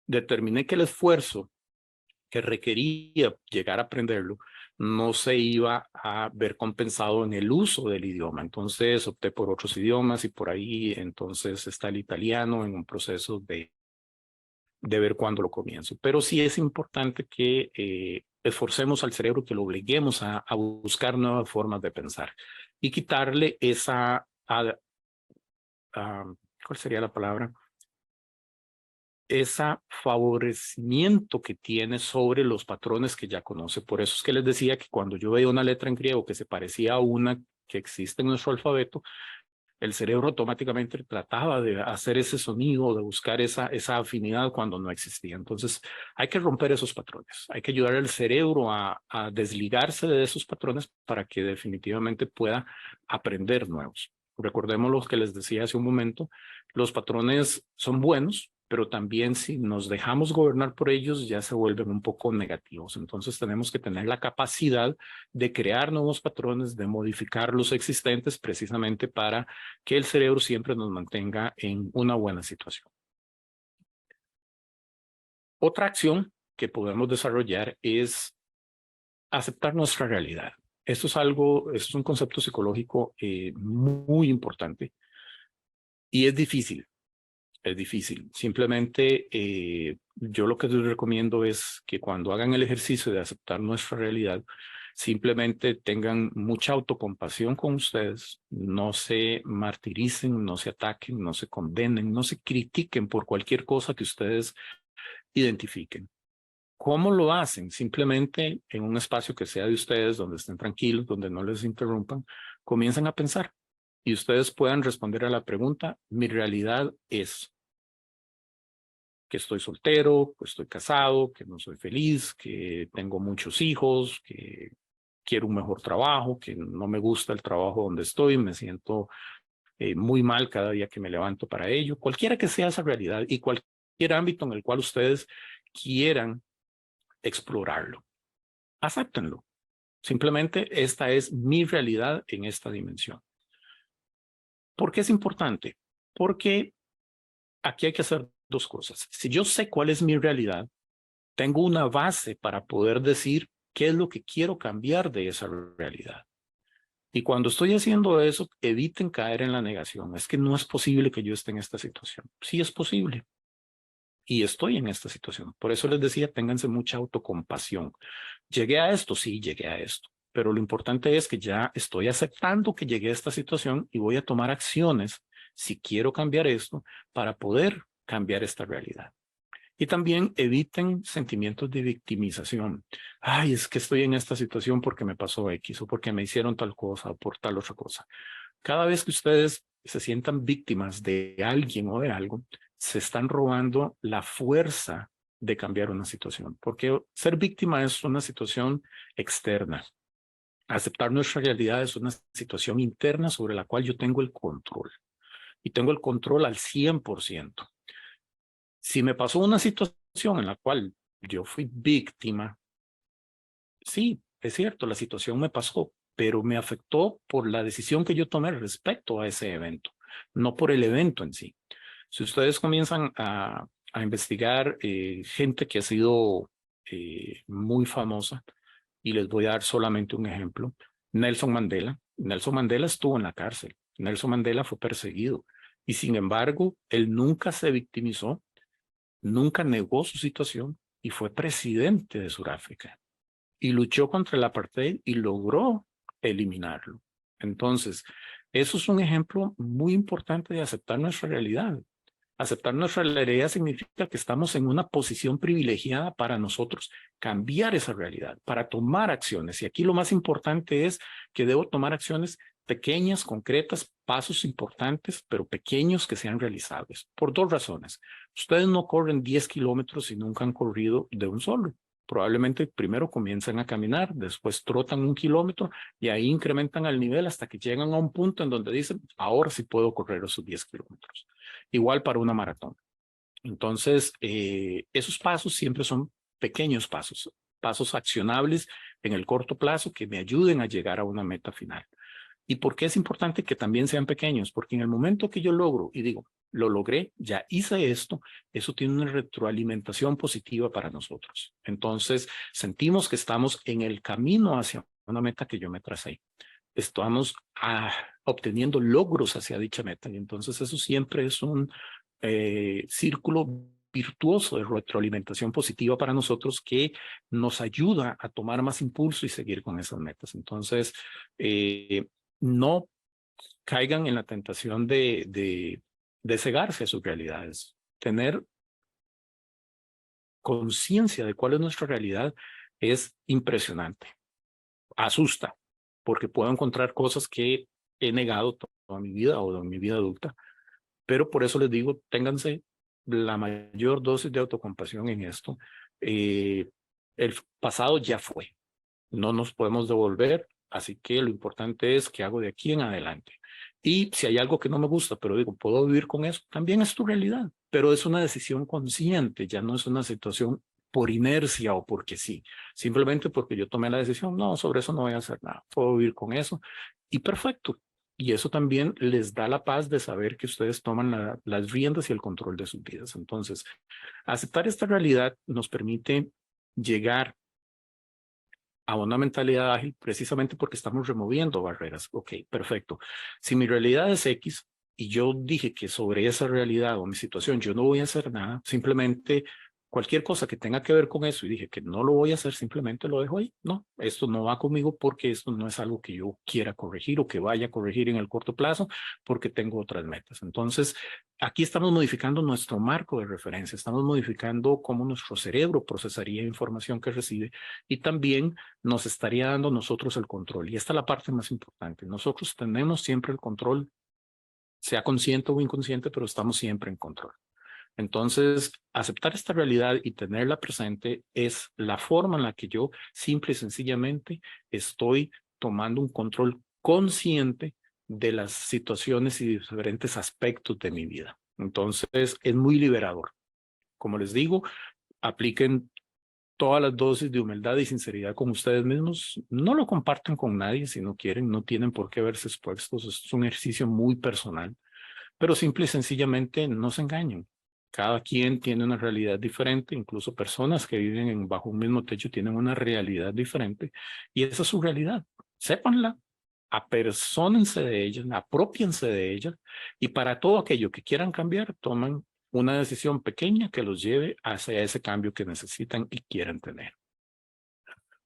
determiné que el esfuerzo que requería llegar a aprenderlo no se iba a ver compensado en el uso del idioma. Entonces opté por otros idiomas y por ahí entonces está el italiano en un proceso de ver cuándo lo comienzo. Pero sí es importante que esforcemos al cerebro, que lo obliguemos a buscar nuevas formas de pensar y quitarle esa, ¿cuál sería la palabra? Ese favorecimiento que tiene sobre los patrones que ya conoce. Por eso es que les decía que cuando yo veía una letra en griego que se parecía a una que existe en nuestro alfabeto, el cerebro automáticamente trataba de hacer ese sonido, de buscar esa afinidad cuando no existía. Entonces, hay que romper esos patrones. Hay que ayudar al cerebro a desligarse de esos patrones para que definitivamente pueda aprender nuevos. Recordemos lo que les decía hace un momento, los patrones son buenos pero también si nos dejamos gobernar por ellos ya se vuelven un poco negativos. Entonces tenemos que tener la capacidad de crear nuevos patrones, de modificar los existentes precisamente para que el cerebro siempre nos mantenga en una buena situación. Otra acción que podemos desarrollar es aceptar nuestra realidad. Esto es un concepto psicológico muy importante y es difícil. Es difícil. Simplemente yo lo que les recomiendo es que cuando hagan el ejercicio de aceptar nuestra realidad, simplemente tengan mucha autocompasión con ustedes, no se martiricen, no se ataquen, no se condenen, no se critiquen por cualquier cosa que ustedes identifiquen. ¿Cómo lo hacen? Simplemente en un espacio que sea de ustedes, donde estén tranquilos, donde no les interrumpan, comienzan a pensar y ustedes puedan responder a la pregunta, mi realidad es que estoy soltero, que estoy casado, que no soy feliz, que tengo muchos hijos, que quiero un mejor trabajo, que no me gusta el trabajo donde estoy, me siento muy mal cada día que me levanto para ello, cualquiera que sea esa realidad y cualquier ámbito en el cual ustedes quieran explorarlo. Acéptenlo. Simplemente esta es mi realidad en esta dimensión. ¿Por qué es importante? Porque aquí hay que hacer dos cosas. Si yo sé cuál es mi realidad, tengo una base para poder decir qué es lo que quiero cambiar de esa realidad. Y cuando estoy haciendo eso, eviten caer en la negación. Es que no es posible que yo esté en esta situación. Sí es posible. Y estoy en esta situación. Por eso les decía, ténganse mucha autocompasión. ¿Llegué a esto? Sí, llegué a esto. Pero lo importante es que ya estoy aceptando que llegué a esta situación y voy a tomar acciones si quiero cambiar esto para poder cambiar esta realidad. Y también eviten sentimientos de victimización. Ay, es que estoy en esta situación porque me pasó X o porque me hicieron tal cosa o por tal otra cosa. Cada vez que ustedes se sientan víctimas de alguien o de algo, se están robando la fuerza de cambiar una situación, porque ser víctima es una situación externa. Aceptar nuestra realidad es una situación interna sobre la cual yo tengo el control y tengo el control al 100%. Si me pasó una situación en la cual yo fui víctima, sí, es cierto, la situación me pasó, pero me afectó por la decisión que yo tomé respecto a ese evento, no por el evento en sí. Si ustedes comienzan a investigar gente que ha sido muy famosa, y les voy a dar solamente un ejemplo, Nelson Mandela. Nelson Mandela estuvo en la cárcel, Nelson Mandela fue perseguido y sin embargo, él nunca se victimizó, nunca negó su situación y fue presidente de Sudáfrica y luchó contra el apartheid y logró eliminarlo. Entonces, eso es un ejemplo muy importante de aceptar nuestra realidad. Aceptar nuestra realidad significa que estamos en una posición privilegiada para nosotros cambiar esa realidad, para tomar acciones. Y aquí lo más importante es que debo tomar acciones pequeñas, concretas, pasos importantes, pero pequeños que sean realizables. Por dos razones. Ustedes no corren 10 kilómetros y nunca han corrido de un solo. Probablemente primero comienzan a caminar, después trotan 1 kilómetro y ahí incrementan el nivel hasta que llegan a un punto en donde dicen, ahora sí puedo correr esos 10 kilómetros. Igual para una maratón. Entonces, esos pasos siempre son pequeños pasos, pasos accionables en el corto plazo que me ayuden a llegar a una meta final. ¿Y por qué es importante que también sean pequeños? Porque en el momento que yo logro y digo, lo logré, ya hice esto, eso tiene una retroalimentación positiva para nosotros. Entonces, sentimos que estamos en el camino hacia una meta que yo me tracé. Estamos obteniendo logros hacia dicha meta. Y entonces eso siempre es un círculo virtuoso de retroalimentación positiva para nosotros que nos ayuda a tomar más impulso y seguir con esas metas. Entonces, no caigan en la tentación de cegarse a sus realidades. Tener conciencia de cuál es nuestra realidad es impresionante. Asusta, porque puedo encontrar cosas que he negado toda mi vida o en mi vida adulta, pero por eso les digo, ténganse la mayor dosis de autocompasión en esto. El pasado ya fue, no nos podemos devolver, así que lo importante es qué hago de aquí en adelante. Y si hay algo que no me gusta, pero digo, puedo vivir con eso, también es tu realidad. Pero es una decisión consciente, ya no es una situación por inercia o porque sí. Simplemente porque yo tomé la decisión, no, sobre eso no voy a hacer nada, puedo vivir con eso. Y perfecto. Y eso también les da la paz de saber que ustedes toman las riendas y el control de sus vidas. Entonces, aceptar esta realidad nos permite llegar a una mentalidad ágil precisamente porque estamos removiendo barreras. Ok, perfecto. Si mi realidad es X y yo dije que sobre esa realidad o mi situación yo no voy a hacer nada, simplemente cualquier cosa que tenga que ver con eso y dije que no lo voy a hacer, simplemente lo dejo ahí. No, esto no va conmigo porque esto no es algo que yo quiera corregir o que vaya a corregir en el corto plazo porque tengo otras metas. Entonces, aquí estamos modificando nuestro marco de referencia, estamos modificando cómo nuestro cerebro procesaría información que recibe y también nos estaría dando nosotros el control. Y esta es la parte más importante. Nosotros tenemos siempre el control, sea consciente o inconsciente, pero estamos siempre en control. Entonces, aceptar esta realidad y tenerla presente es la forma en la que yo simple y sencillamente estoy tomando un control consciente de las situaciones y diferentes aspectos de mi vida. Entonces, es muy liberador. Como les digo, apliquen todas las dosis de humildad y sinceridad con ustedes mismos. No lo comparten con nadie si no quieren, no tienen por qué verse expuestos. Es un ejercicio muy personal, pero simple y sencillamente no se engañen. Cada quien tiene una realidad diferente, incluso personas que viven bajo un mismo techo tienen una realidad diferente y esa es su realidad. Sépanla, apersónense de ella, apropiense de ella y para todo aquello que quieran cambiar, toman una decisión pequeña que los lleve hacia ese cambio que necesitan y quieren tener.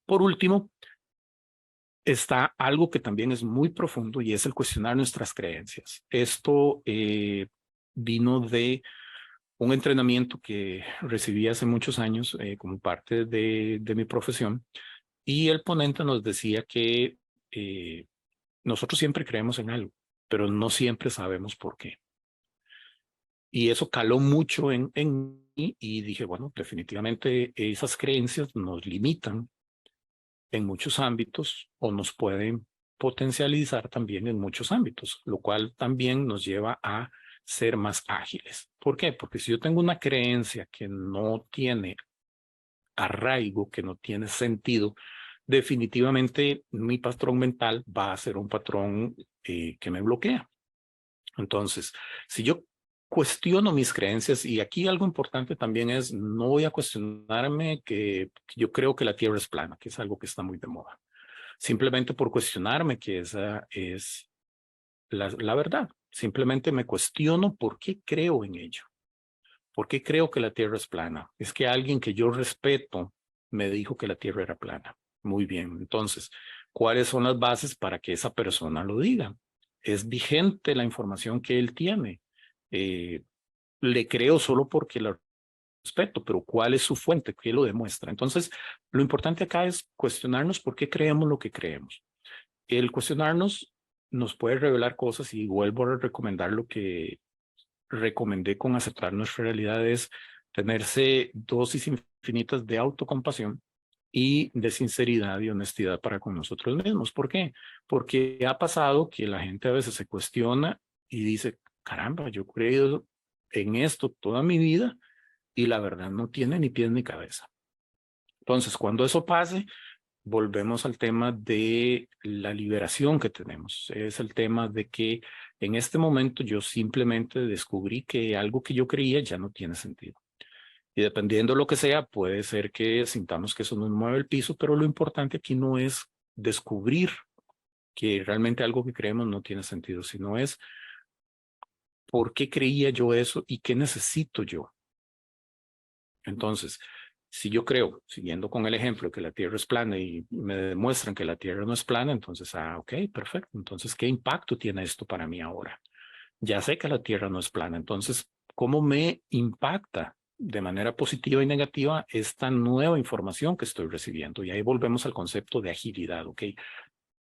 Por último, está algo que también es muy profundo y es el cuestionar nuestras creencias. Esto vino de un entrenamiento que recibí hace muchos años como parte de mi profesión y el ponente nos decía que nosotros siempre creemos en algo, pero no siempre sabemos por qué. Y eso caló mucho en mí y dije, bueno, definitivamente esas creencias nos limitan en muchos ámbitos o nos pueden potencializar también en muchos ámbitos, lo cual también nos lleva a ser más ágiles. ¿Por qué? Porque si yo tengo una creencia que no tiene arraigo, que no tiene sentido, definitivamente mi patrón mental va a ser un patrón que me bloquea. Entonces, si yo cuestiono mis creencias, y aquí algo importante también es, no voy a cuestionarme que yo creo que la Tierra es plana, que es algo que está muy de moda. Simplemente por cuestionarme que esa es la verdad. Simplemente me cuestiono por qué creo en ello. ¿Por qué creo que la Tierra es plana? Es que alguien que yo respeto me dijo que la Tierra era plana. Muy bien, entonces, ¿cuáles son las bases para que esa persona lo diga? ¿Es vigente la información que él tiene? Le creo solo porque la respeto, pero ¿cuál es su fuente? ¿Qué lo demuestra? Entonces, lo importante acá es cuestionarnos por qué creemos lo que creemos. El cuestionarnos nos puede revelar cosas y vuelvo a recomendar lo que recomendé con aceptar nuestra realidad es tenerse dosis infinitas de autocompasión y de sinceridad y honestidad para con nosotros mismos. ¿Por qué? Porque ha pasado que la gente a veces se cuestiona y dice, caramba, yo he creído en esto toda mi vida y la verdad no tiene ni pies ni cabeza. Entonces, cuando eso pase, volvemos al tema de la liberación que tenemos. Es el tema de que en este momento yo simplemente descubrí que algo que yo creía ya no tiene sentido. Y dependiendo de lo que sea, puede ser que sintamos que eso nos mueve el piso, pero lo importante aquí no es descubrir que realmente algo que creemos no tiene sentido, sino es por qué creía yo eso y qué necesito yo. Entonces, si yo creo, siguiendo con el ejemplo, que la Tierra es plana y me demuestran que la Tierra no es plana, entonces, ok, perfecto. Entonces, ¿qué impacto tiene esto para mí ahora? Ya sé que la Tierra no es plana, entonces, ¿cómo me impacta de manera positiva y negativa esta nueva información que estoy recibiendo? Y ahí volvemos al concepto de agilidad, ¿ok?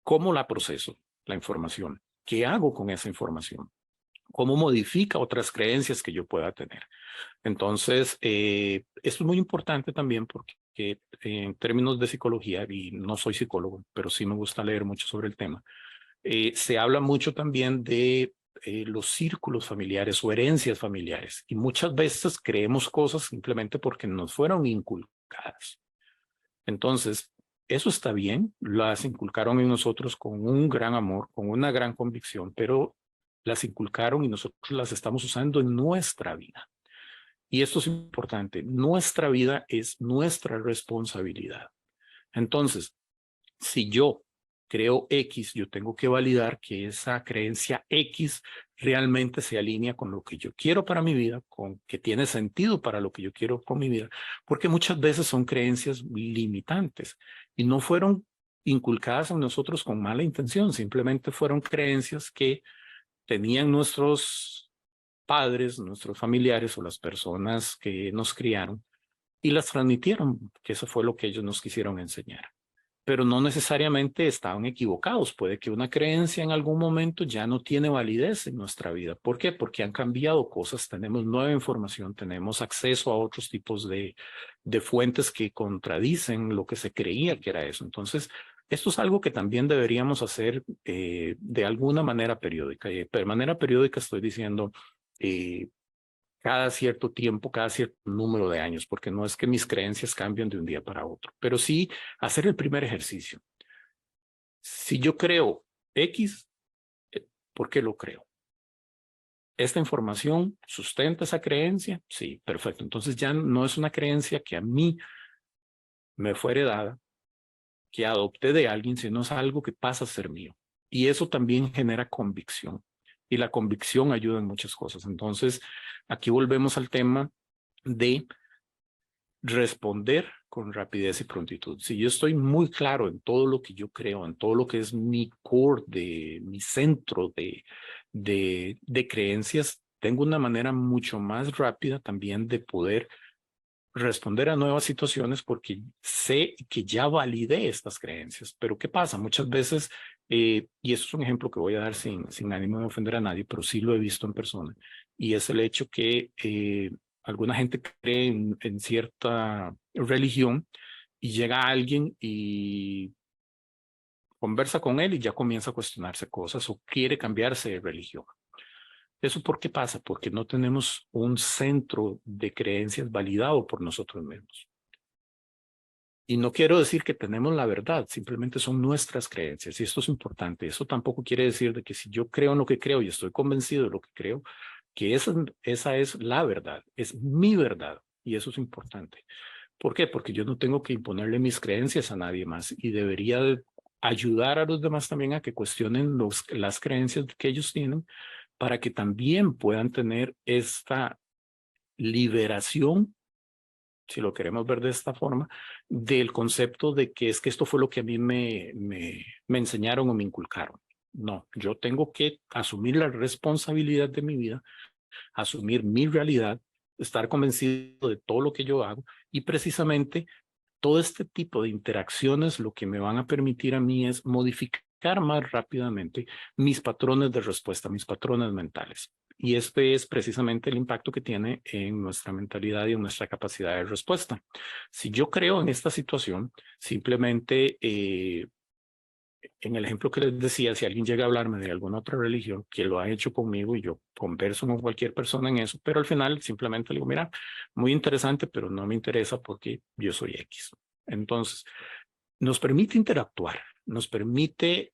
¿Cómo la proceso, la información? ¿Qué hago con esa información? ¿Cómo modifica otras creencias que yo pueda tener? Entonces, esto es muy importante también porque en términos de psicología, y no soy psicólogo, pero sí me gusta leer mucho sobre el tema, Se habla mucho también de los círculos familiares o herencias familiares. Y muchas veces creemos cosas simplemente porque nos fueron inculcadas. Entonces, eso está bien, las inculcaron en nosotros con un gran amor, con una gran convicción, pero las inculcaron y nosotros las estamos usando en nuestra vida. Y esto es importante, nuestra vida es nuestra responsabilidad. Entonces, si yo creo X, yo tengo que validar que esa creencia X realmente se alinea con lo que yo quiero para mi vida, con que tiene sentido para lo que yo quiero con mi vida, porque muchas veces son creencias limitantes y no fueron inculcadas en nosotros con mala intención, simplemente fueron creencias que tenían nuestros padres, nuestros familiares o las personas que nos criaron y las transmitieron, que eso fue lo que ellos nos quisieron enseñar. Pero no necesariamente estaban equivocados. Puede que una creencia en algún momento ya no tiene validez en nuestra vida. ¿Por qué? Porque han cambiado cosas, tenemos nueva información, tenemos acceso a otros tipos de fuentes que contradicen lo que se creía que era eso. Entonces, esto es algo que también deberíamos hacer de alguna manera periódica. Y de manera periódica estoy diciendo cada cierto tiempo, cada cierto número de años, porque no es que mis creencias cambien de un día para otro, pero sí hacer el primer ejercicio. Si yo creo X, ¿por qué lo creo? ¿Esta información sustenta esa creencia? Sí, perfecto. Entonces ya no es una creencia que a mí me fue heredada, que adopté de alguien, sino es algo que pasa a ser mío. Y eso también genera convicción. Y la convicción ayuda en muchas cosas. Entonces, aquí volvemos al tema de responder con rapidez y prontitud. Si yo estoy muy claro en todo lo que yo creo, en todo lo que es mi core, de mi centro de creencias, tengo una manera mucho más rápida también de poder responder a nuevas situaciones porque sé que ya validé estas creencias. Pero ¿qué pasa? Muchas veces, y eso es un ejemplo que voy a dar sin ánimo de ofender a nadie, pero sí lo he visto en persona, y es el hecho que alguna gente cree en cierta religión y llega alguien y conversa con él y ya comienza a cuestionarse cosas o quiere cambiarse de religión. ¿Eso por qué pasa? Porque no tenemos un centro de creencias validado por nosotros mismos. Y no quiero decir que tenemos la verdad, simplemente son nuestras creencias y esto es importante. Eso tampoco quiere decir de que si yo creo en lo que creo y estoy convencido de lo que creo, que esa es la verdad, es mi verdad y eso es importante. ¿Por qué? Porque yo no tengo que imponerle mis creencias a nadie más y debería de ayudar a los demás también a que cuestionen las creencias que ellos tienen para que también puedan tener esta liberación, si lo queremos ver de esta forma, del concepto de que es que esto fue lo que a mí me enseñaron o me inculcaron. No, yo tengo que asumir la responsabilidad de mi vida, asumir mi realidad, estar convencido de todo lo que yo hago y precisamente todo este tipo de interacciones lo que me van a permitir a mí es modificar más rápidamente mis patrones de respuesta, mis patrones mentales. Y este es precisamente el impacto que tiene en nuestra mentalidad y en nuestra capacidad de respuesta. Si yo creo en esta situación, simplemente en el ejemplo que les decía, si alguien llega a hablarme de alguna otra religión que lo ha hecho conmigo y yo converso con cualquier persona en eso, pero al final simplemente le digo, mira, muy interesante, pero no me interesa porque yo soy X. Entonces, nos permite interactuar, nos permite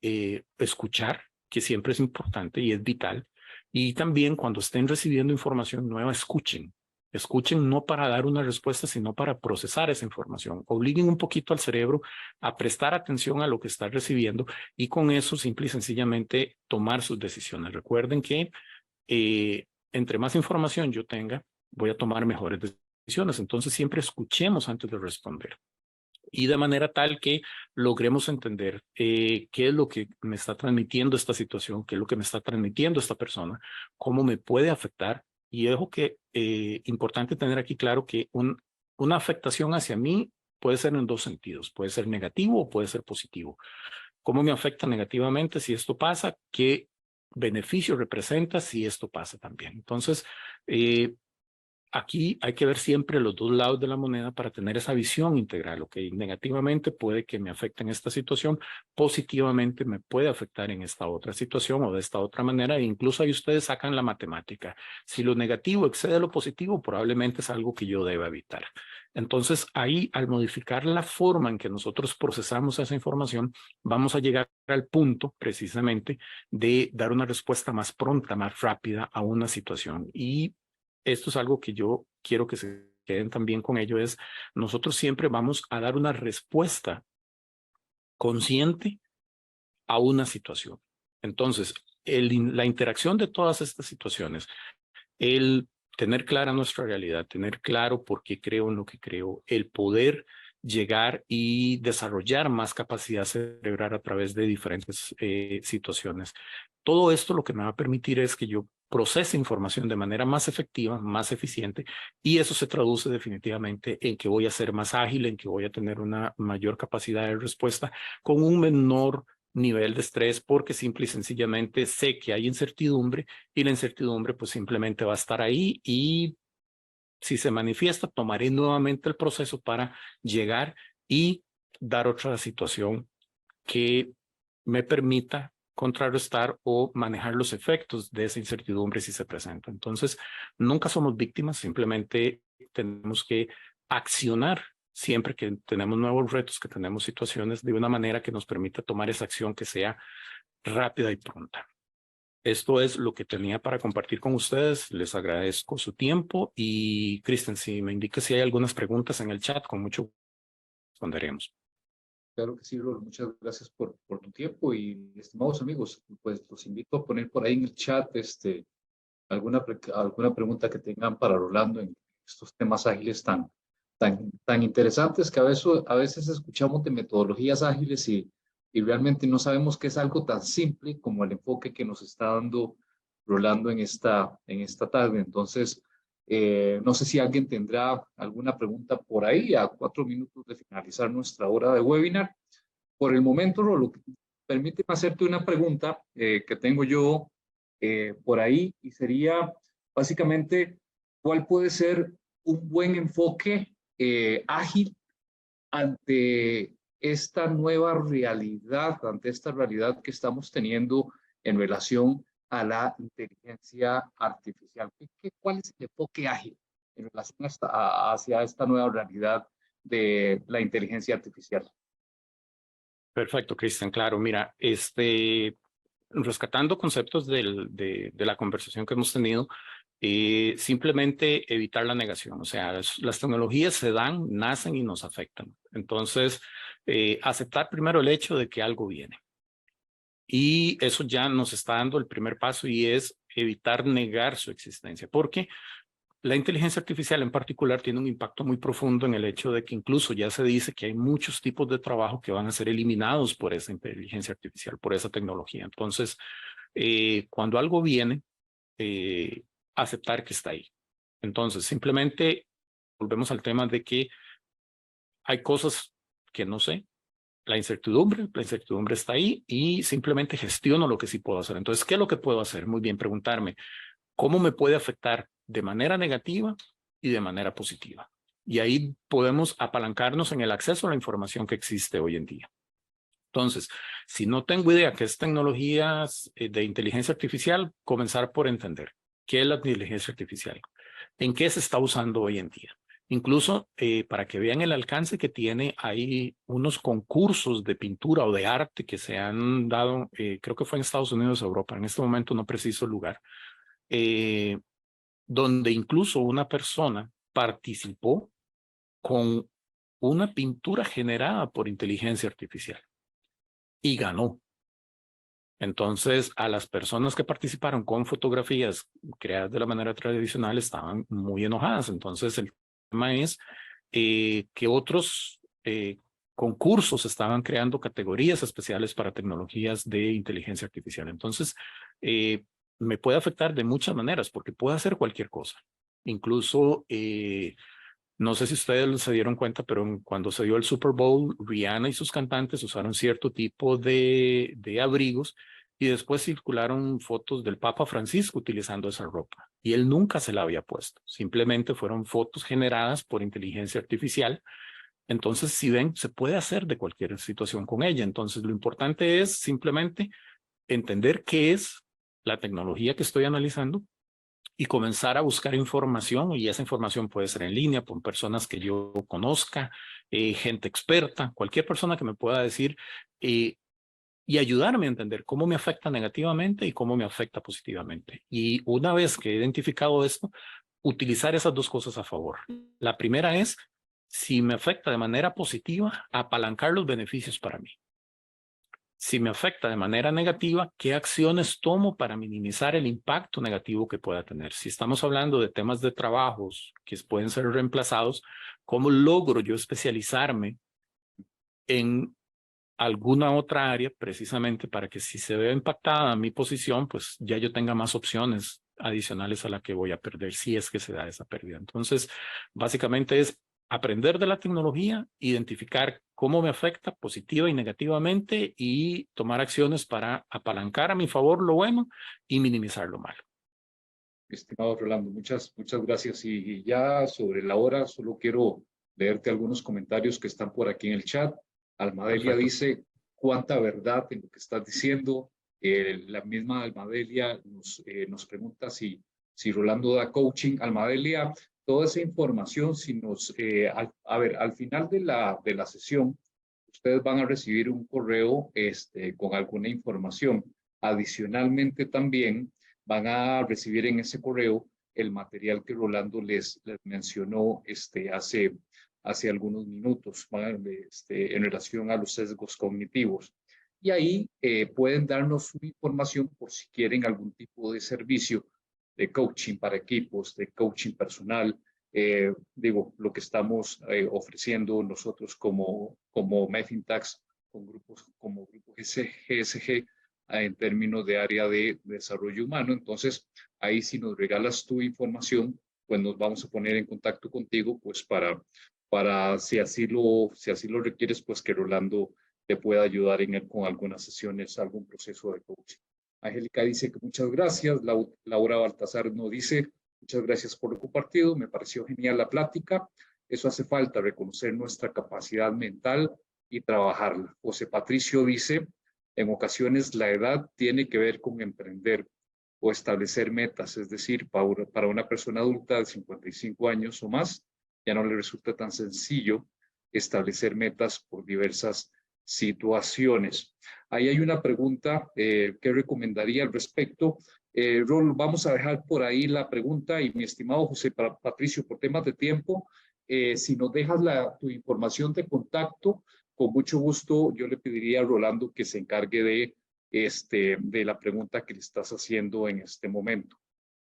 escuchar, que siempre es importante y es vital, y también cuando estén recibiendo información nueva, escuchen. Escuchen no para dar una respuesta, sino para procesar esa información. Obliguen un poquito al cerebro a prestar atención a lo que está recibiendo y con eso simple y sencillamente tomar sus decisiones. Recuerden que entre más información yo tenga, voy a tomar mejores decisiones. Entonces siempre escuchemos antes de responder y de manera tal que logremos entender qué es lo que me está transmitiendo esta situación, qué es lo que me está transmitiendo esta persona, cómo me puede afectar. Y dejo que importante tener aquí claro que una afectación hacia mí puede ser en dos sentidos, puede ser negativo o puede ser positivo. ¿Cómo me afecta negativamente si esto pasa? ¿Qué beneficio representa si esto pasa también? Entonces, aquí hay que ver siempre los dos lados de la moneda para tener esa visión integral. Ok, negativamente puede que me afecte en esta situación, positivamente me puede afectar en esta otra situación o de esta otra manera. E incluso ahí ustedes sacan la matemática. Si lo negativo excede lo positivo, probablemente es algo que yo deba evitar. Entonces ahí, al modificar la forma en que nosotros procesamos esa información, vamos a llegar al punto precisamente de dar una respuesta más pronta, más rápida a una situación. Y esto es algo que yo quiero que se queden también con ello, es nosotros siempre vamos a dar una respuesta consciente a una situación. Entonces, la interacción de todas estas situaciones, el tener clara nuestra realidad, tener claro por qué creo en lo que creo, el poder llegar y desarrollar más capacidad cerebral a través de diferentes situaciones. Todo esto lo que me va a permitir es que yo procese información de manera más efectiva, más eficiente, y eso se traduce definitivamente en que voy a ser más ágil, en que voy a tener una mayor capacidad de respuesta con un menor nivel de estrés, porque simple y sencillamente sé que hay incertidumbre y la incertidumbre pues simplemente va a estar ahí, y si se manifiesta tomaré nuevamente el proceso para llegar y dar otra situación que me permita contrarrestar o manejar los efectos de esa incertidumbre si se presenta. Entonces, nunca somos víctimas, simplemente tenemos que accionar siempre que tenemos nuevos retos, que tenemos situaciones, de una manera que nos permita tomar esa acción que sea rápida y pronta. Esto es lo que tenía para compartir con ustedes. Les agradezco su tiempo y Kristen, si me indica si hay algunas preguntas en el chat, con mucho gusto responderemos. Claro que sí, Rol. Muchas gracias por tu tiempo y estimados amigos, pues los invito a poner por ahí en el chat alguna pregunta que tengan para Rolando en estos temas ágiles tan interesantes que a veces escuchamos de metodologías ágiles y realmente no sabemos que es algo tan simple como el enfoque que nos está dando Rolando en esta tarde. Entonces, no sé si alguien tendrá alguna pregunta por ahí a 4 minutos de finalizar nuestra hora de webinar. Por el momento, Rolo, permíteme hacerte una pregunta que tengo yo por ahí y sería básicamente, ¿cuál puede ser un buen enfoque ágil ante esta nueva realidad, ante esta realidad que estamos teniendo en relación a la inteligencia artificial? ¿Cuál es el enfoque ágil en relación hacia esta nueva realidad de la inteligencia artificial? Perfecto, Cristian. Claro, mira, rescatando conceptos de la conversación que hemos tenido, simplemente evitar la negación. O sea, las tecnologías se dan, nacen y nos afectan. Entonces, aceptar primero el hecho de que algo viene. Y eso ya nos está dando el primer paso, y es evitar negar su existencia, porque la inteligencia artificial en particular tiene un impacto muy profundo en el hecho de que incluso ya se dice que hay muchos tipos de trabajo que van a ser eliminados por esa inteligencia artificial, por esa tecnología. Entonces, cuando algo viene, aceptar que está ahí. Entonces, simplemente volvemos al tema de que hay cosas que no sé. La incertidumbre está ahí, y simplemente gestiono lo que sí puedo hacer. Entonces, ¿qué es lo que puedo hacer? Muy bien, preguntarme, ¿cómo me puede afectar de manera negativa y de manera positiva? Y ahí podemos apalancarnos en el acceso a la información que existe hoy en día. Entonces, si no tengo idea qué es tecnologías de inteligencia artificial, comenzar por entender qué es la inteligencia artificial, en qué se está usando hoy en día. Incluso para que vean el alcance que tiene, hay unos concursos de pintura o de arte que se han dado, creo que fue en Estados Unidos o Europa, en este momento no preciso el lugar, eh, donde incluso una persona participó con una pintura generada por inteligencia artificial y ganó. Entonces, a las personas que participaron con fotografías creadas de la manera tradicional estaban muy enojadas. Entonces, el tema es que otros concursos estaban creando categorías especiales para tecnologías de inteligencia artificial. Entonces, me puede afectar de muchas maneras, porque puede hacer cualquier cosa. Incluso, no sé si ustedes se dieron cuenta, pero cuando se dio el Super Bowl, Rihanna y sus cantantes usaron cierto tipo de abrigos y después circularon fotos del Papa Francisco utilizando esa ropa y él nunca se la había puesto. Simplemente fueron fotos generadas por inteligencia artificial. Entonces, si ven, se puede hacer de cualquier situación con ella. Entonces, lo importante es simplemente entender qué es la tecnología que estoy analizando y comenzar a buscar información, y esa información puede ser en línea, con personas que yo conozca, gente experta, cualquier persona que me pueda decir y ayudarme a entender cómo me afecta negativamente y cómo me afecta positivamente. Y una vez que he identificado esto, utilizar esas dos cosas a favor. La primera es, si me afecta de manera positiva, apalancar los beneficios para mí. Si me afecta de manera negativa, ¿qué acciones tomo para minimizar el impacto negativo que pueda tener? Si estamos hablando de temas de trabajos que pueden ser reemplazados, ¿cómo logro yo especializarme en alguna otra área precisamente para que si se ve impactada mi posición, pues ya yo tenga más opciones adicionales a la que voy a perder si es que se da esa pérdida? Entonces, básicamente es aprender de la tecnología, identificar cómo me afecta positiva y negativamente y tomar acciones para apalancar a mi favor lo bueno y minimizar lo malo. Estimado Rolando, muchas gracias. Y ya sobre la hora, solo quiero leerte algunos comentarios que están por aquí en el chat. Almadelia Perfecto. dice, ¿cuánta verdad en lo que estás diciendo? La misma Almadelia nos pregunta si Rolando da coaching. Almadelia, toda esa información, si nos, a ver, al final de la sesión, ustedes van a recibir un correo con alguna información. Adicionalmente también van a recibir en ese correo el material que Rolando les mencionó hace algunos minutos en relación a los sesgos cognitivos. Y ahí pueden darnos su información por si quieren algún tipo de servicio de coaching para equipos, de coaching personal, digo, lo que estamos ofreciendo nosotros como Mefintax, con grupos como Grupo GSG, en términos de área de desarrollo humano. Entonces, ahí si nos regalas tu información, pues nos vamos a poner en contacto contigo, pues para si así lo requieres, pues que Rolando te pueda ayudar con algunas sesiones, algún proceso de coaching. Angélica dice que muchas gracias. Laura Baltasar nos dice, muchas gracias por lo compartido. Me pareció genial la plática. Eso hace falta, reconocer nuestra capacidad mental y trabajarla. José Patricio dice, en ocasiones la edad tiene que ver con emprender o establecer metas, es decir, para una persona adulta de 55 años o más, ya no le resulta tan sencillo establecer metas por diversas situaciones. Ahí hay una pregunta que recomendaría al respecto. Rol, vamos a dejar por ahí la pregunta y mi estimado José Patricio, por temas de tiempo, si nos dejas tu información de contacto, con mucho gusto yo le pediría a Rolando que se encargue de la pregunta que le estás haciendo en este momento.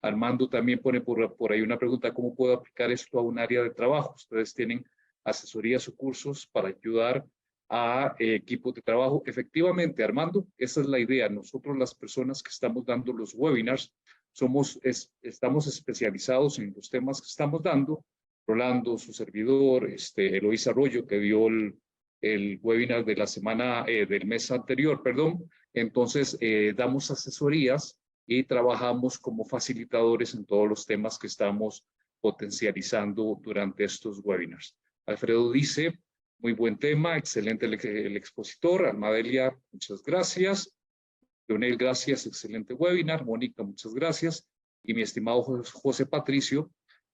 Armando también pone por ahí una pregunta, ¿cómo puedo aplicar esto a un área de trabajo? Ustedes tienen asesorías o cursos para ayudar a equipos de trabajo. Efectivamente, Armando, esa es la idea. Nosotros, las personas que estamos dando los webinars, estamos especializados en los temas que estamos dando. Rolando, su servidor, Eloísa Arroyo, que dio el webinar de la semana, del mes anterior, perdón. Entonces, damos asesorías y trabajamos como facilitadores en todos los temas que estamos potencializando durante estos webinars. Alfredo dice, muy buen tema, excelente el expositor. Almadelia, muchas gracias. Leonel, gracias, excelente webinar. Mónica, muchas gracias. Y mi estimado José Patricio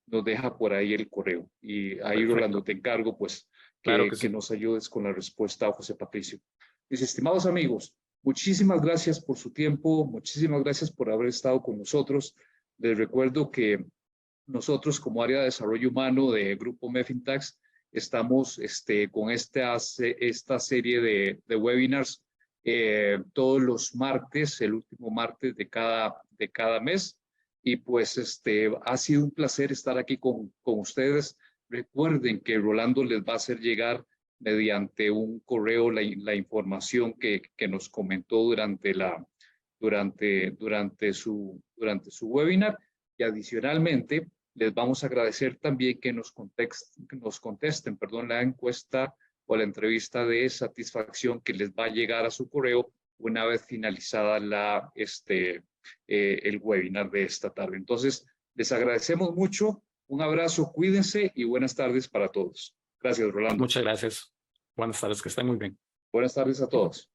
nos deja por ahí el correo. Y ahí, Perfecto. Rolando, te encargo pues Claro que sí. nos ayudes con la respuesta a José Patricio. Mis estimados amigos, muchísimas gracias por su tiempo, muchísimas gracias por haber estado con nosotros. Les recuerdo que nosotros como área de desarrollo humano de Grupo Mefintax estamos con esta serie de webinars todos los martes, el último martes de cada mes. Y pues ha sido un placer estar aquí con ustedes. Recuerden que Rolando les va a hacer llegar mediante un correo la información que nos comentó durante su webinar. Y adicionalmente, les vamos a agradecer también que nos contesten, la encuesta o la entrevista de satisfacción que les va a llegar a su correo una vez finalizada el webinar de esta tarde. Entonces, les agradecemos mucho. Un abrazo, cuídense y buenas tardes para todos. Gracias, Rolando. Muchas gracias. Buenas tardes, que estén muy bien. Buenas tardes a todos.